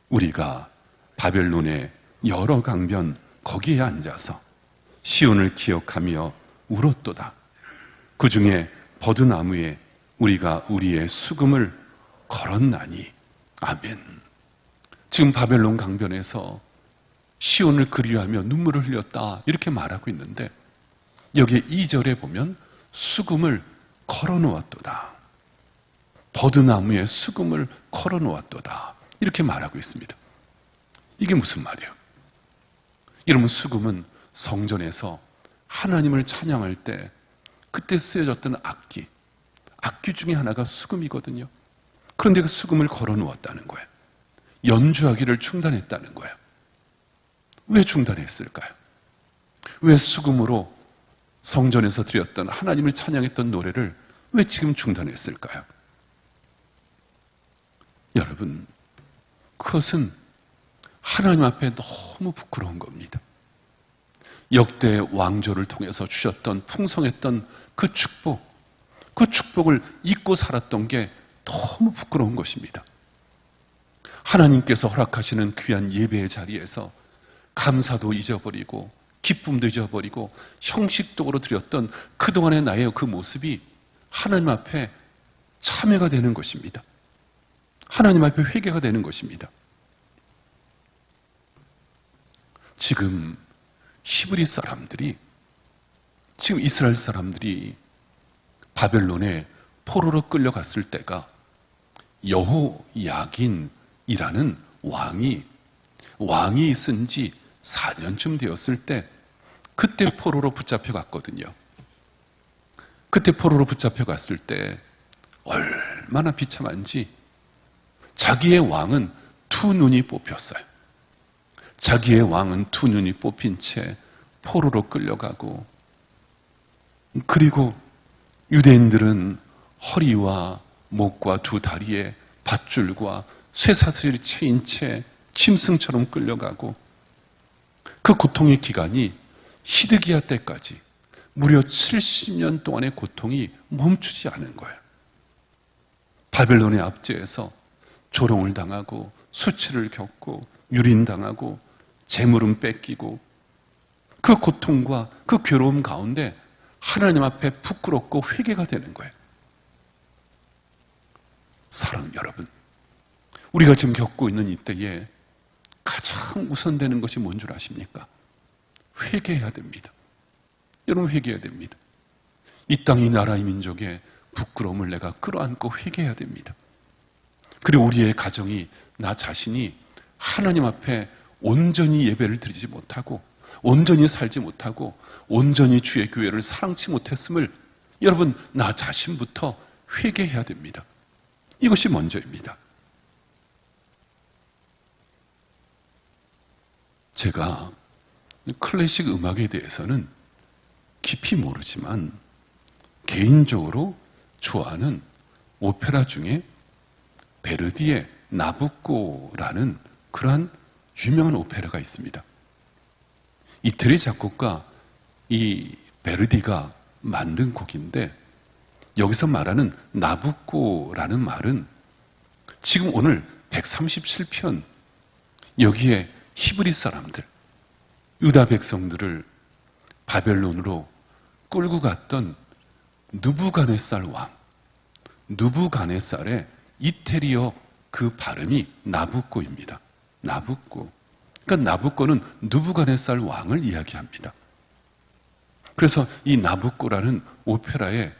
우리가 바벨론의 여러 강변 거기에 앉아서 시온을 기억하며 울었도다. 그 중에 버드나무에 우리가 우리의 수금을 걸었나니. 아멘. 지금 바벨론 강변에서 시온을 그리워하며 눈물을 흘렸다, 이렇게 말하고 있는데, 여기에 2절에 보면 수금을 걸어놓았도다. 버드나무에 수금을 걸어놓았도다, 이렇게 말하고 있습니다. 이게 무슨 말이에요? 여러분, 수금은 성전에서 하나님을 찬양할 때 그때 쓰여졌던 악기 중에 하나가 수금이거든요. 그런데 그 수금을 걸어놓았다는 거예요. 연주하기를 중단했다는 거예요. 왜 중단했을까요? 왜 수금으로 성전에서 드렸던 하나님을 찬양했던 노래를 왜 지금 중단했을까요? 여러분, 그것은 하나님 앞에 너무 부끄러운 겁니다. 역대 왕조를 통해서 주셨던 풍성했던 그 축복을 잊고 살았던 게 너무 부끄러운 것입니다. 하나님께서 허락하시는 귀한 예배의 자리에서 감사도 잊어버리고 기쁨도 잊어버리고 형식적으로 드렸던 그동안의 나의 그 모습이 하나님 앞에 참회가 되는 것입니다. 하나님 앞에 회개가 되는 것입니다. 지금 히브리 사람들이, 지금 이스라엘 사람들이 바벨론에 포로로 끌려갔을 때가 여호야긴이라는 왕이 있은 지 4년쯤 되었을 때, 그때 포로로 붙잡혀 갔거든요. 그때 포로로 붙잡혀 갔을 때 얼마나 비참한지, 자기의 왕은 두 눈이 뽑혔어요. 자기의 왕은 두 눈이 뽑힌 채 포로로 끌려가고, 그리고 유대인들은 허리와 목과 두 다리에 밧줄과 쇠사슬이 채인 채 짐승처럼 끌려가고, 그 고통의 기간이 히드기야 때까지 무려 70년 동안의 고통이 멈추지 않은 거예요. 바벨론의 압제에서 조롱을 당하고 수치를 겪고 유린당하고 재물은 뺏기고, 그 고통과 그 괴로움 가운데 하나님 앞에 부끄럽고 회개가 되는 거예요. 사랑하는 여러분, 우리가 지금 겪고 있는 이때에 가장 우선되는 것이 뭔 줄 아십니까? 회개해야 됩니다. 여러분, 회개해야 됩니다. 이 땅, 이 나라, 이 민족의 부끄러움을 내가 끌어안고 회개해야 됩니다. 그리고 우리의 가정이, 나 자신이 하나님 앞에 온전히 예배를 드리지 못하고, 온전히 살지 못하고, 온전히 주의 교회를 사랑치 못했음을 여러분, 나 자신부터 회개해야 됩니다. 이것이 먼저입니다. 제가 클래식 음악에 대해서는 깊이 모르지만 개인적으로 좋아하는 오페라 중에 베르디의 나부코라는 그러한 유명한 오페라가 있습니다. 이태리 작곡가 이 베르디가 만든 곡인데, 여기서 말하는 나붓고라는 말은 지금 오늘 137편 여기에 히브리 사람들, 유다 백성들을 바벨론으로 끌고 갔던 느부갓네살 왕, 느부갓네살의 이태리어 그 발음이 나붓고입니다. 나붓고. 그러니까 나붓고는 느부갓네살 왕을 이야기합니다. 그래서 이 나붓고라는 오페라의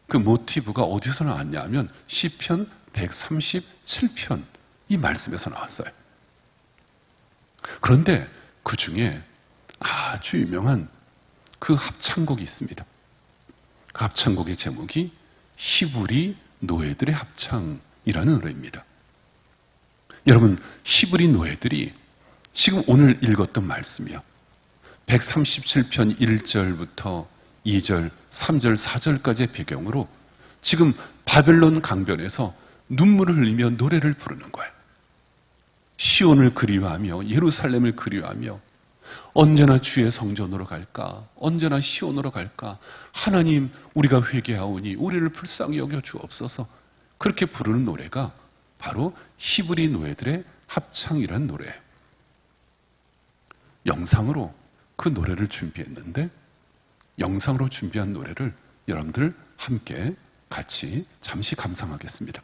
그 모티브가 어디서 나왔냐 하면 시편 137편 이 말씀에서 나왔어요. 그런데 그 중에 아주 유명한 그 합창곡이 있습니다. 그 합창곡의 제목이 히브리 노예들의 합창이라는 노래입니다. 여러분, 히브리 노예들이 지금 오늘 읽었던 말씀이요. 137편 1절부터 2절, 3절, 4절까지의 배경으로 지금 바벨론 강변에서 눈물을 흘리며 노래를 부르는 거예요. 시온을 그리워하며 예루살렘을 그리워하며 언제나 주의 성전으로 갈까? 언제나 시온으로 갈까? 하나님, 우리가 회개하오니 우리를 불쌍히 여겨 주옵소서. 그렇게 부르는 노래가 바로 히브리 노예들의 합창이라는 노래예요. 영상으로 그 노래를 준비했는데 영상으로 준비한 노래를 여러분들 함께 같이 잠시 감상하겠습니다.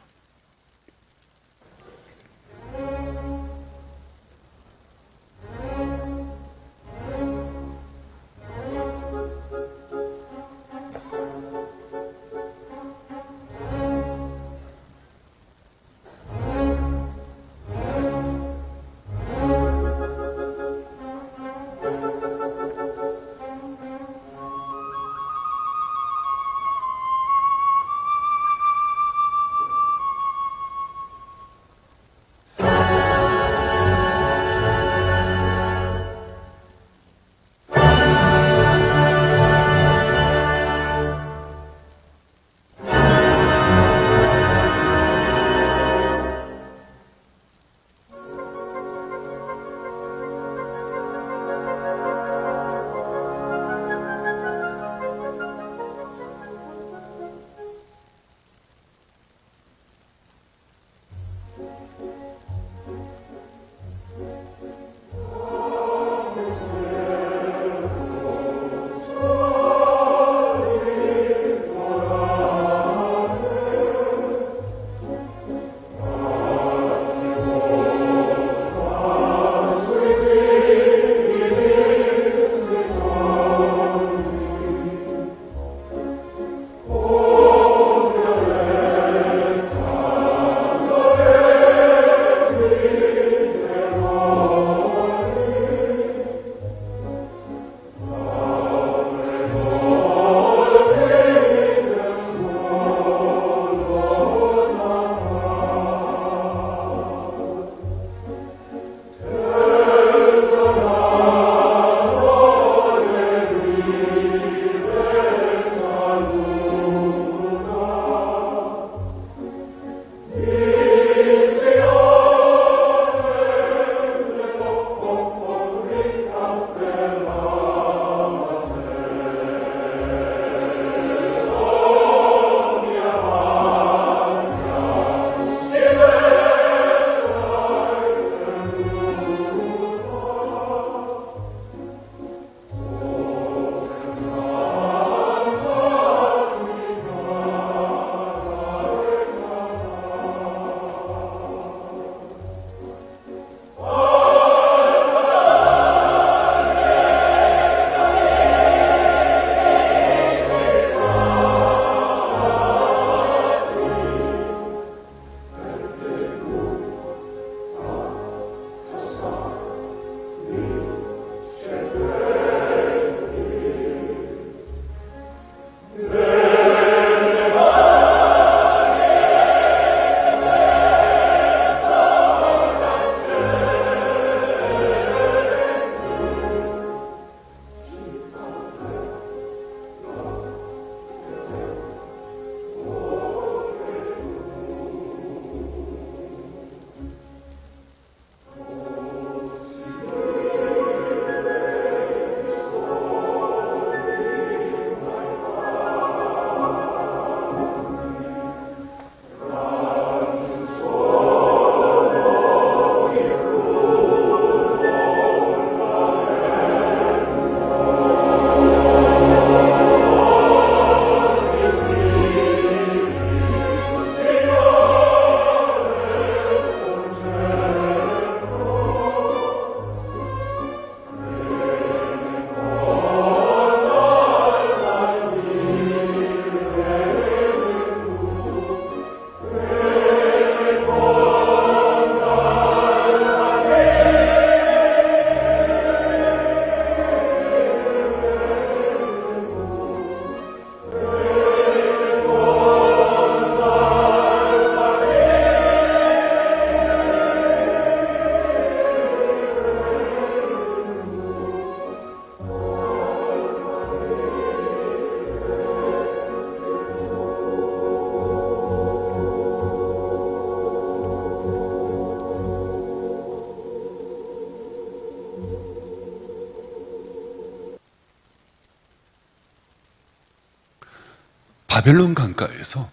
바벨론 강가에서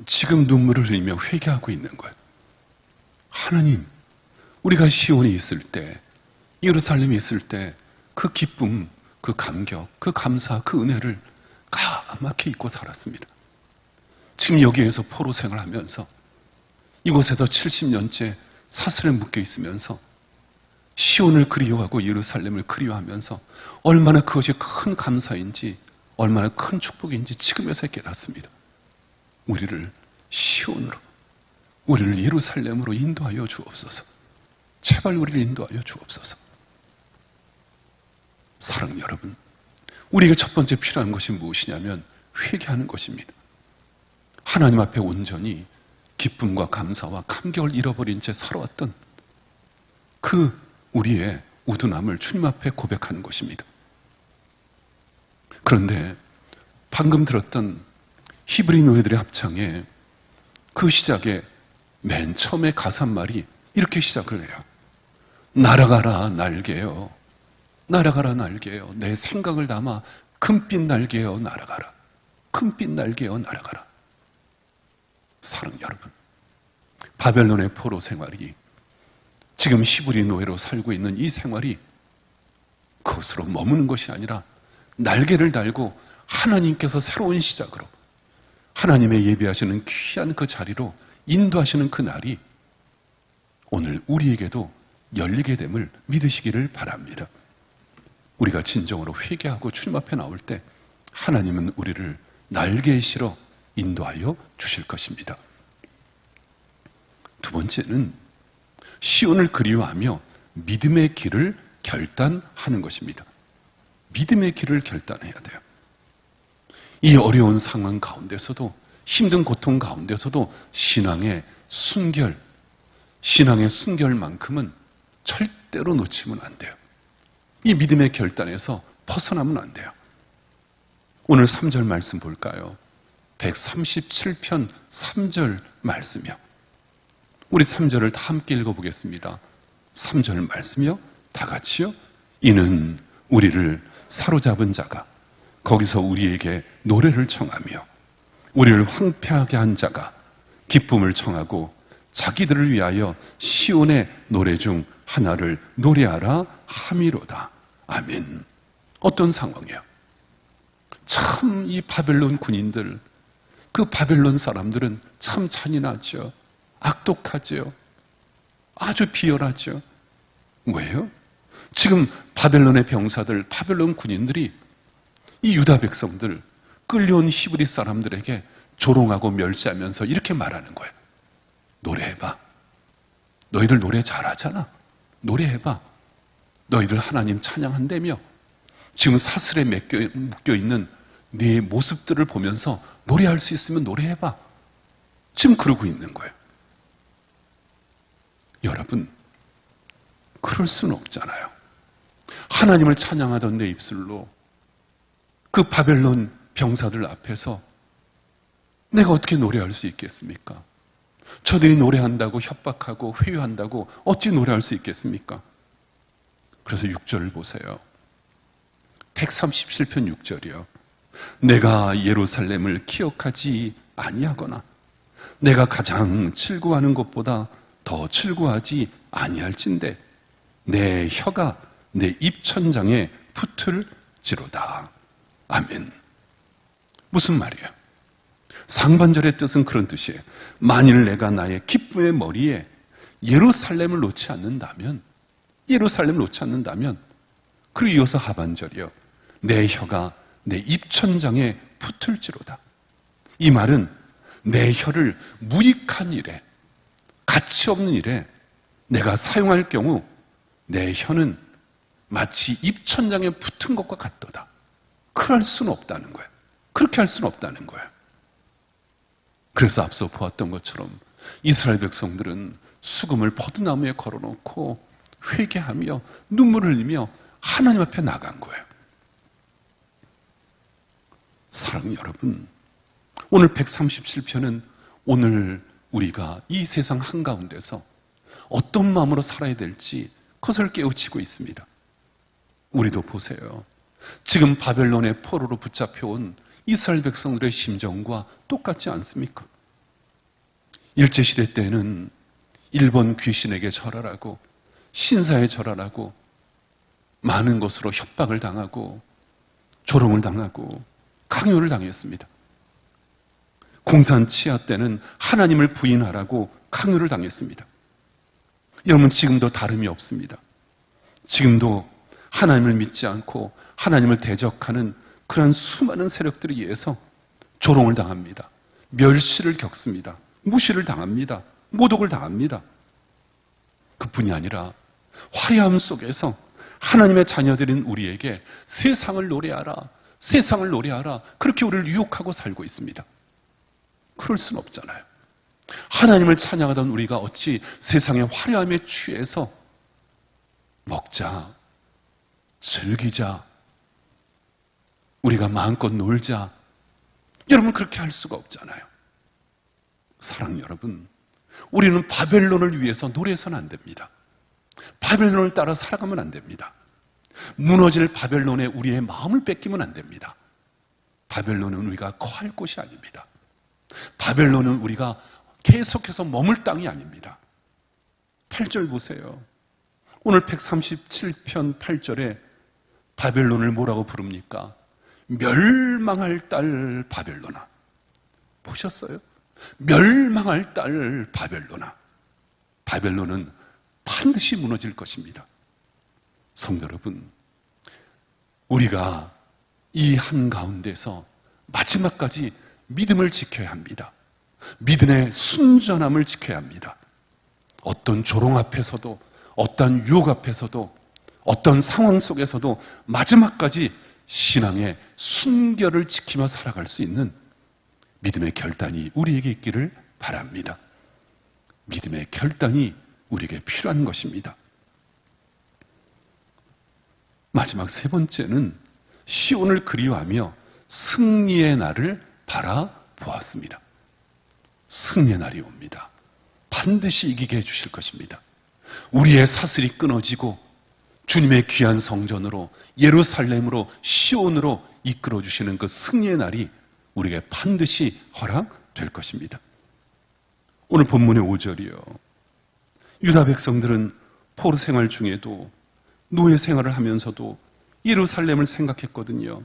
지금 눈물을 흘리며 회개하고 있는 거예요. 하나님, 우리가 시온에 있을 때, 예루살렘에 있을 때 그 기쁨, 그 감격, 그 감사, 그 은혜를 까맣게 잊고 살았습니다. 지금 여기에서 포로 생활하면서 이곳에서 70년째 사슬에 묶여 있으면서 시온을 그리워하고 예루살렘을 그리워하면서 얼마나 그것이 큰 감사인지 얼마나 큰 축복인지 지금에서 깨닫습니다. 우리를 시온으로, 우리를 예루살렘으로 인도하여 주옵소서. 제발 우리를 인도하여 주옵소서. 사랑 여러분, 우리에게 첫 번째 필요한 것이 무엇이냐면 회개하는 것입니다. 하나님 앞에 온전히 기쁨과 감사와 감격을 잃어버린 채 살아왔던 그 우리의 우둔함을 주님 앞에 고백하는 것입니다. 그런데 방금 들었던 히브리 노예들의 합창에 그 시작에 맨 처음에 가사 말이 이렇게 시작을 해요. 날아가라 날개여, 날아가라 날개여, 내 생각을 담아 금빛 날개여 날아가라, 금빛 날개여 날아가라. 사랑 여러분, 바벨론의 포로 생활이 지금 히브리 노예로 살고 있는 이 생활이 그것으로 머무는 것이 아니라 날개를 달고 하나님께서 새로운 시작으로 하나님의 예배하시는 귀한 그 자리로 인도하시는 그 날이 오늘 우리에게도 열리게 됨을 믿으시기를 바랍니다. 우리가 진정으로 회개하고 주님 앞에 나올 때 하나님은 우리를 날개에 실어 인도하여 주실 것입니다. 두 번째는 시온을 그리워하며 믿음의 길을 결단하는 것입니다. 믿음의 길을 결단해야 돼요. 이 어려운 상황 가운데서도, 힘든 고통 가운데서도 신앙의 순결만큼은 절대로 놓치면 안 돼요. 이 믿음의 결단에서 벗어나면 안 돼요. 오늘 3절 말씀 볼까요? 137편 3절 말씀이요. 우리 3절을 다 함께 읽어보겠습니다. 3절 말씀이요. 다 같이요. 이는 우리를 사로잡은 자가 거기서 우리에게 노래를 청하며 우리를 황폐하게 한 자가 기쁨을 청하고 자기들을 위하여 시온의 노래 중 하나를 노래하라 함이로다. 아멘. 어떤 상황이에요? 참 이 바벨론 군인들, 그 바벨론 사람들은 참 잔인하죠. 악독하죠. 아주 비열하죠. 왜요? 지금 바벨론의 병사들, 바벨론 군인들이 이 유다 백성들, 끌려온 히브리 사람들에게 조롱하고 멸시하면서 이렇게 말하는 거예요. 노래해봐. 너희들 노래 잘하잖아. 노래해봐. 너희들 하나님 찬양한다며. 지금 사슬에 묶여있는 네 모습들을 보면서 노래할 수 있으면 노래해봐. 지금 그러고 있는 거예요. 여러분, 그럴 수는 없잖아요. 하나님을 찬양하던 내 입술로 그 바벨론 병사들 앞에서 내가 어떻게 노래할 수 있겠습니까? 저들이 노래한다고 협박하고 회유한다고 어찌 노래할 수 있겠습니까? 그래서 6절을 보세요. 137편 6절이요. 내가 예루살렘을 기억하지 아니하거나 내가 가장 칠구하는 것보다 더 칠구하지 아니할진대 내 혀가 내 입천장에 붙을지로다. 아멘. 무슨 말이에요? 상반절의 뜻은 그런 뜻이에요. 만일 내가 나의 기쁨의 머리에 예루살렘을 놓지 않는다면, 그리고 이어서 하반절이요. 내 혀가 내 입천장에 붙을지로다. 이 말은 내 혀를 무익한 일에, 가치 없는 일에 내가 사용할 경우 내 혀는 마치 입천장에 붙은 것과 같도다. 그럴 수는 없다는 거예요. 그렇게 할 수는 없다는 거예요. 그래서 앞서 보았던 것처럼 이스라엘 백성들은 수금을 버드나무에 걸어놓고 회개하며 눈물을 흘리며 하나님 앞에 나간 거예요. 사랑 여러분, 오늘 137편은 오늘 우리가 이 세상 한가운데서 어떤 마음으로 살아야 될지 그것을 깨우치고 있습니다. 우리도 보세요. 지금 바벨론의 포로로 붙잡혀온 이스라엘 백성들의 심정과 똑같지 않습니까? 일제시대 때는 일본 귀신에게 절하라고, 신사에 절하라고 많은 것으로 협박을 당하고 조롱을 당하고 강요를 당했습니다. 공산 치하 때는 하나님을 부인하라고 강요를 당했습니다. 여러분, 지금도 다름이 없습니다. 지금도 하나님을 믿지 않고 하나님을 대적하는 그러한 수많은 세력들에 의해서 조롱을 당합니다. 멸시를 겪습니다. 무시를 당합니다. 모독을 당합니다. 그뿐이 아니라 화려함 속에서 하나님의 자녀들인 우리에게 세상을 노래하라, 세상을 노래하라, 그렇게 우리를 유혹하고 살고 있습니다. 그럴 수는 없잖아요. 하나님을 찬양하던 우리가 어찌 세상의 화려함에 취해서 먹자, 즐기자, 우리가 마음껏 놀자. 여러분, 그렇게 할 수가 없잖아요. 사랑 여러분, 우리는 바벨론을 위해서 노래해서는 안 됩니다. 바벨론을 따라 살아가면 안 됩니다. 무너질 바벨론에 우리의 마음을 뺏기면 안 됩니다. 바벨론은 우리가 거할 곳이 아닙니다. 바벨론은 우리가 계속해서 머물 땅이 아닙니다. 8절 보세요. 오늘 137편 8절에 바벨론을 뭐라고 부릅니까? 멸망할 딸 바벨론아. 보셨어요? 멸망할 딸 바벨론아. 바벨론은 반드시 무너질 것입니다. 성도 여러분, 우리가 이 한가운데서 마지막까지 믿음을 지켜야 합니다. 믿음의 순전함을 지켜야 합니다. 어떤 조롱 앞에서도, 어떤 유혹 앞에서도, 어떤 상황 속에서도 마지막까지 신앙의 순결을 지키며 살아갈 수 있는 믿음의 결단이 우리에게 있기를 바랍니다. 믿음의 결단이 우리에게 필요한 것입니다. 마지막 세 번째는 시온을 그리워하며 승리의 날을 바라보았습니다. 승리의 날이 옵니다. 반드시 이기게 해주실 것입니다. 우리의 사슬이 끊어지고 주님의 귀한 성전으로, 예루살렘으로, 시온으로 이끌어 주시는 그 승리의 날이 우리에게 반드시 허락될 것입니다. 오늘 본문의 5절이요. 유다 백성들은 포로 생활 중에도, 노예 생활을 하면서도 예루살렘을 생각했거든요.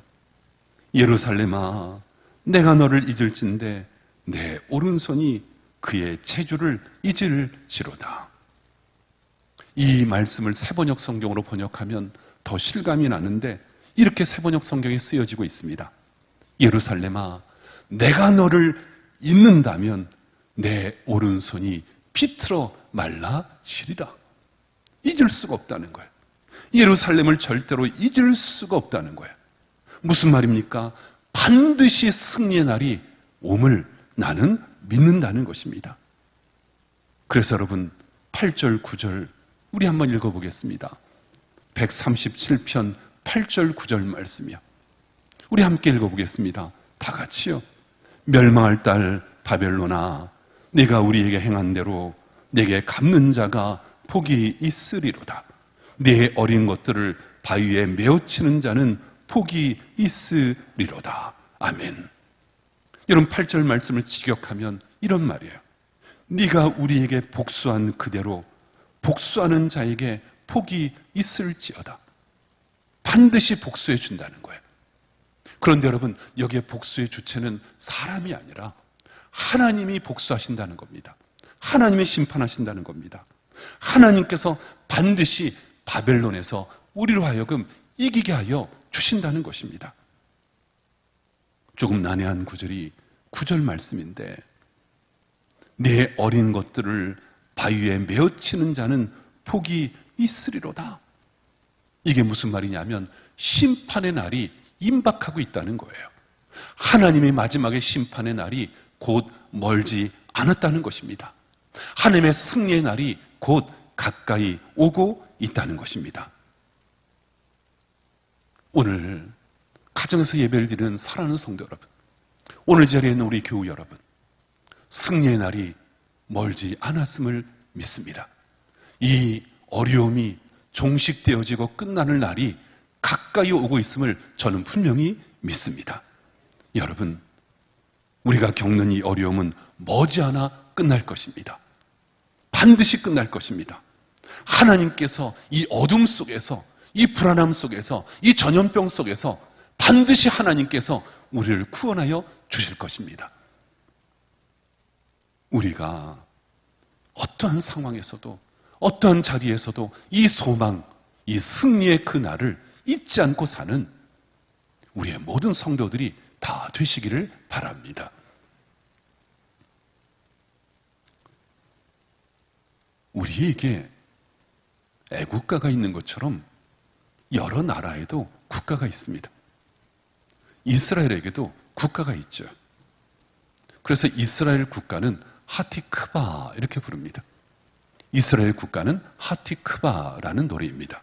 예루살렘아, 내가 너를 잊을진데 내 오른손이 그의 체주를 잊을지로다. 이 말씀을 세번역 성경으로 번역하면 더 실감이 나는데 이렇게 세번역 성경에 쓰여지고 있습니다. 예루살렘아, 내가 너를 잊는다면 내 오른손이 비틀어 말라지리라. 잊을 수가 없다는 거예요. 예루살렘을 절대로 잊을 수가 없다는 거예요. 무슨 말입니까? 반드시 승리의 날이 옴을 나는 믿는다는 것입니다. 그래서 여러분, 8절, 9절 우리 한번 읽어보겠습니다. 137편 8절, 9절 말씀이요. 우리 함께 읽어보겠습니다. 다 같이요. 멸망할 딸 바벨론아, 네가 우리에게 행한 대로 네게 갚는 자가 복이 있으리로다. 네 어린 것들을 바위에 메어치는 자는 복이 있으리로다. 아멘. 여러분, 8절 말씀을 직역하면 이런 말이에요. 네가 우리에게 복수한 그대로 복수하는 자에게 복이 있을지어다. 반드시 복수해 준다는 거예요. 그런데 여러분, 여기에 복수의 주체는 사람이 아니라 하나님이 복수하신다는 겁니다. 하나님이 심판하신다는 겁니다. 하나님께서 반드시 바벨론에서 우리로 하여금 이기게 하여 주신다는 것입니다. 조금 난해한 구절이 9절 말씀인데, 내 어린 것들을 바위에 메어치는 자는 복이 있으리로다. 이게 무슨 말이냐면 심판의 날이 임박하고 있다는 거예요. 하나님의 마지막의 심판의 날이 곧 멀지 않았다는 것입니다. 하나님의 승리의 날이 곧 가까이 오고 있다는 것입니다. 오늘 가정에서 예배를 드리는 사랑하는 성도 여러분, 오늘 자리에 있는 우리 교우 여러분, 승리의 날이 멀지 않았음을 믿습니다. 이 어려움이 종식되어지고 끝나는 날이 가까이 오고 있음을 저는 분명히 믿습니다. 여러분, 우리가 겪는 이 어려움은 머지않아 끝날 것입니다. 반드시 끝날 것입니다. 하나님께서 이 어둠 속에서, 이 불안함 속에서, 이 전염병 속에서 반드시 하나님께서 우리를 구원하여 주실 것입니다. 우리가 어떠한 상황에서도, 어떠한 자리에서도 이 소망, 이 승리의 그 날을 잊지 않고 사는 우리의 모든 성도들이 다 되시기를 바랍니다. 우리에게 애국가가 있는 것처럼 여러 나라에도 국가가 있습니다. 이스라엘에게도 국가가 있죠. 그래서 이스라엘 국가는 하티크바 이렇게 부릅니다. 이스라엘 국가는 하티크바라는 노래입니다.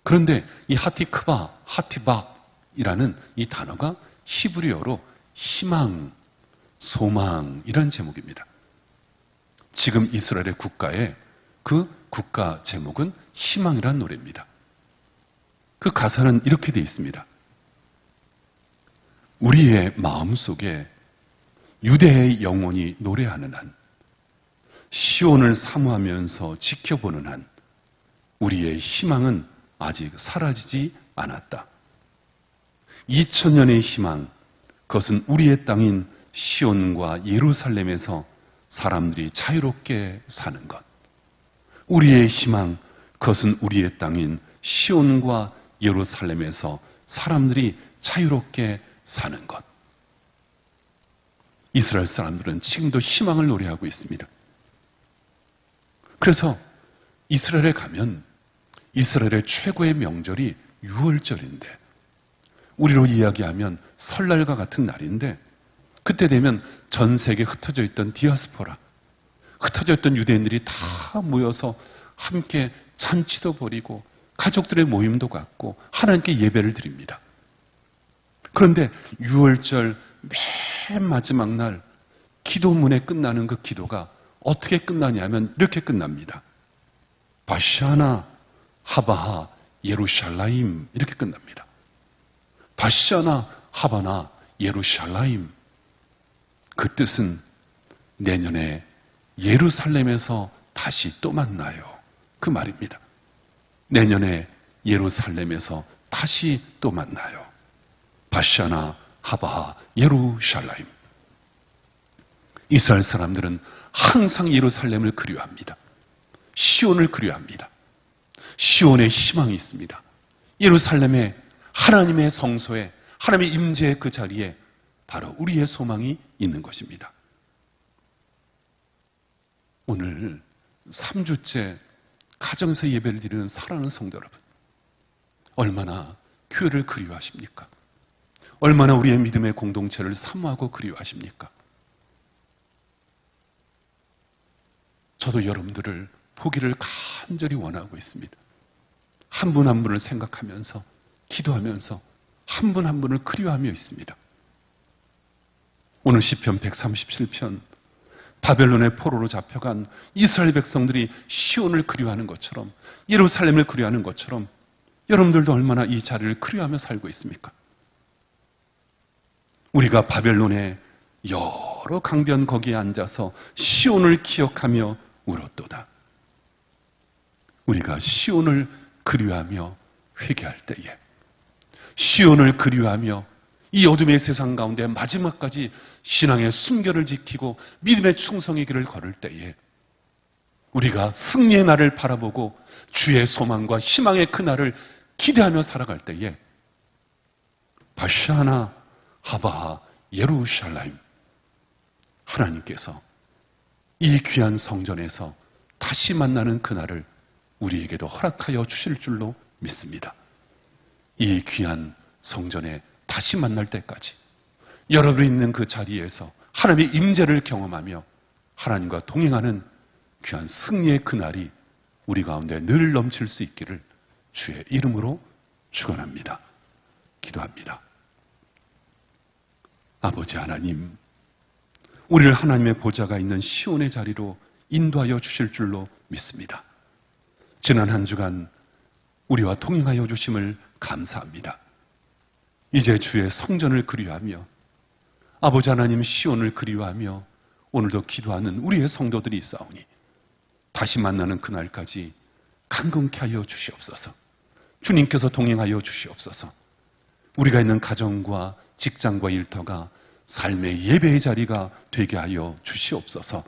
그런데 이 하티크바, 하티박이라는 이 단어가 히브리어로 희망, 소망이라는 제목입니다. 지금 이스라엘의 국가의 그 국가 제목은 희망이라는 노래입니다. 그 가사는 이렇게 되어 있습니다. 우리의 마음속에 유대의 영혼이 노래하는 한, 시온을 사모하면서 지켜보는 한, 우리의 희망은 아직 사라지지 않았다. 2000년의 희망, 그것은 우리의 땅인 시온과 예루살렘에서 사람들이 자유롭게 사는 것. 우리의 희망, 그것은 우리의 땅인 시온과 예루살렘에서 사람들이 자유롭게 사는 것. 이스라엘 사람들은 지금도 희망을 노래하고 있습니다. 그래서 이스라엘에 가면 이스라엘의 최고의 명절이 유월절인데, 우리로 이야기하면 설날과 같은 날인데, 그때 되면 전 세계에 흩어져 있던 디아스포라, 흩어져 있던 유대인들이 다 모여서 함께 잔치도 벌이고 가족들의 모임도 갖고 하나님께 예배를 드립니다. 그런데 유월절 맨 마지막 날 기도문에 끝나는 그 기도가 어떻게 끝나냐면 이렇게 끝납니다. 바샤나 하바하 예루샬라임, 이렇게 끝납니다. 바샤나 하바나 예루샬라임. 그 뜻은 내년에 예루살렘에서 다시 또 만나요, 그 말입니다. 내년에 예루살렘에서 다시 또 만나요. 바샤나 하바하 예루샬라임. 이스라엘 사람들은 항상 예루살렘을 그리워합니다. 시온을 그리워합니다. 시온에 희망이 있습니다. 예루살렘에, 하나님의 성소에, 하나님의 임재의 그 자리에 바로 우리의 소망이 있는 것입니다. 오늘 3주째 가정에서 예배를 드리는 사랑하는 성도 여러분, 얼마나 교회를 그리워하십니까? 얼마나 우리의 믿음의 공동체를 사모하고 그리워하십니까? 저도 여러분들을 보기를 간절히 원하고 있습니다. 한 분 한 분을 생각하면서, 기도하면서 한 분 한 분을 그리워하며 있습니다. 오늘 시편 137편, 바벨론의 포로로 잡혀간 이스라엘 백성들이 시온을 그리워하는 것처럼, 예루살렘을 그리워하는 것처럼 여러분들도 얼마나 이 자리를 그리워하며 살고 있습니까? 우리가 바벨론의 여러 강변 거기에 앉아서 시온을 기억하며 울었도다. 우리가 시온을 그리워하며 회개할 때에, 시온을 그리워하며 이 어둠의 세상 가운데 마지막까지 신앙의 순결을 지키고 믿음의 충성의 길을 걸을 때에, 우리가 승리의 날을 바라보고 주의 소망과 희망의 그 날을 기대하며 살아갈 때에, 바샤나 하바하 예루샬라임, 하나님께서 이 귀한 성전에서 다시 만나는 그날을 우리에게도 허락하여 주실 줄로 믿습니다. 이 귀한 성전에 다시 만날 때까지 여러분이 있는 그 자리에서 하나님의 임재를 경험하며 하나님과 동행하는 귀한 승리의 그날이 우리 가운데 늘 넘칠 수 있기를 주의 이름으로 축원합니다. 기도합니다. 아버지 하나님, 우리를 하나님의 보좌가 있는 시온의 자리로 인도하여 주실 줄로 믿습니다. 지난 한 주간 우리와 동행하여 주심을 감사합니다. 이제 주의 성전을 그리워하며 아버지 하나님 시온을 그리워하며 오늘도 기도하는 우리의 성도들이 있사오니 다시 만나는 그날까지 강건케 하여 주시옵소서. 주님께서 동행하여 주시옵소서. 우리가 있는 가정과 직장과 일터가 삶의 예배의 자리가 되게 하여 주시옵소서.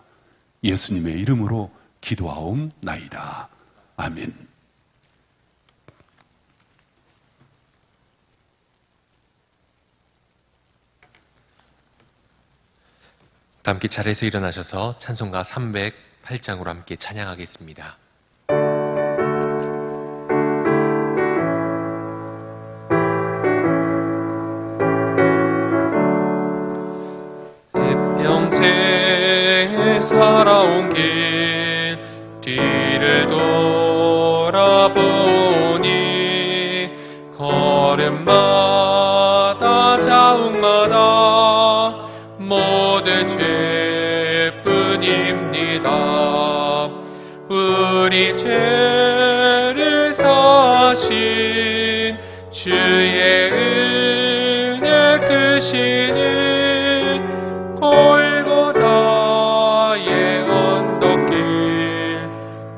예수님의 이름으로 기도하옵나이다. 아멘. 다 함께 자리에서 일어나셔서 찬송가 308장으로 함께 찬양하겠습니다. 평생 살아온 길 뒤를 돌아보니 걸음마다 자욱마다 모두 죄뿐입니다. 우리 죄를 사신 주의 은혜 크시는 골고다의 언덕길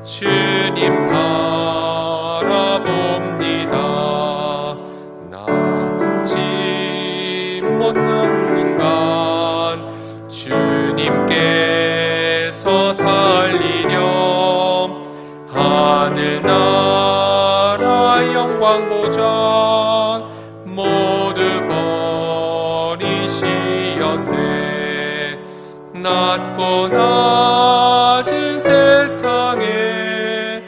주님 바라봅니다. 나는 짐 못 놓는 간 주님께서 살리렴. 하늘나라 영광 보전 모두 버리시었네. 낮고 낮은 세상에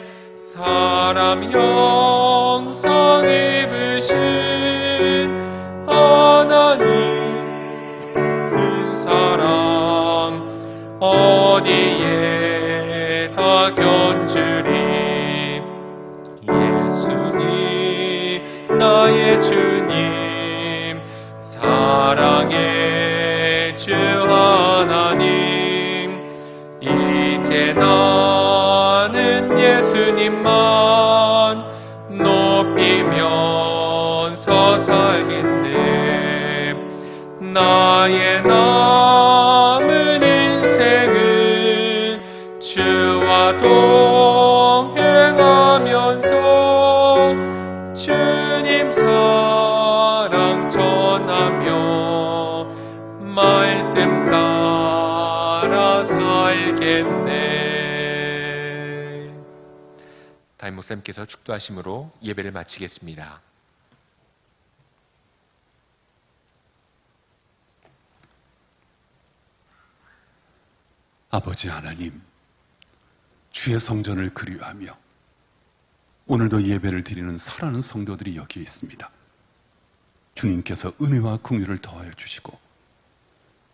사람 형상 입으신 하나님 사랑 어디에 다 견주리. 예수님 나의 주님 사랑의 주 하나님. 이제 나는 예수님만 높이면서 살겠네. 나의 남은 인생을 주와 동행하면서 주님 사랑 전하며 말씀 따라 살겠네. 담임 목사님께서 축도하심으로 예배를 마치겠습니다. 아버지 하나님, 주의 성전을 그리워하며 오늘도 예배를 드리는 사랑하는 성도들이 여기 있습니다. 주님께서 은혜와 긍휼을 더하여 주시고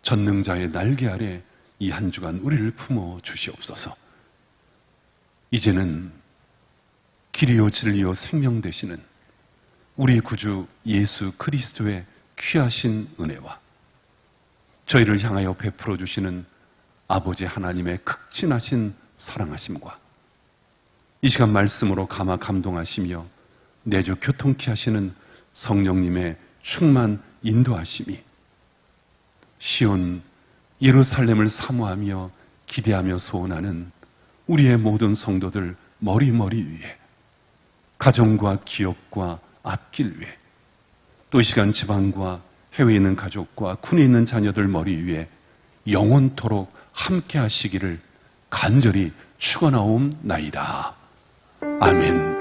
전능자의 날개 아래 이 한 주간 우리를 품어 주시옵소서. 이제는 길이요 진리요 생명 되시는 우리 구주 예수 그리스도의 귀하신 은혜와 저희를 향하여 베풀어 주시는 아버지 하나님의 극진하신 사랑하심과 이 시간 말씀으로 감화 감동하시며 내주 교통케 하시는 성령님의 충만 인도하심이 시온 예루살렘을 사모하며 기대하며 소원하는 우리의 모든 성도들 머리머리 위에, 가정과 기업과 앞길 위에, 또 이 시간 지방과 해외에 있는 가족과 군에 있는 자녀들 머리 위에 영원토록 함께 하시기를 간절히 축원하옵나이다. 아멘.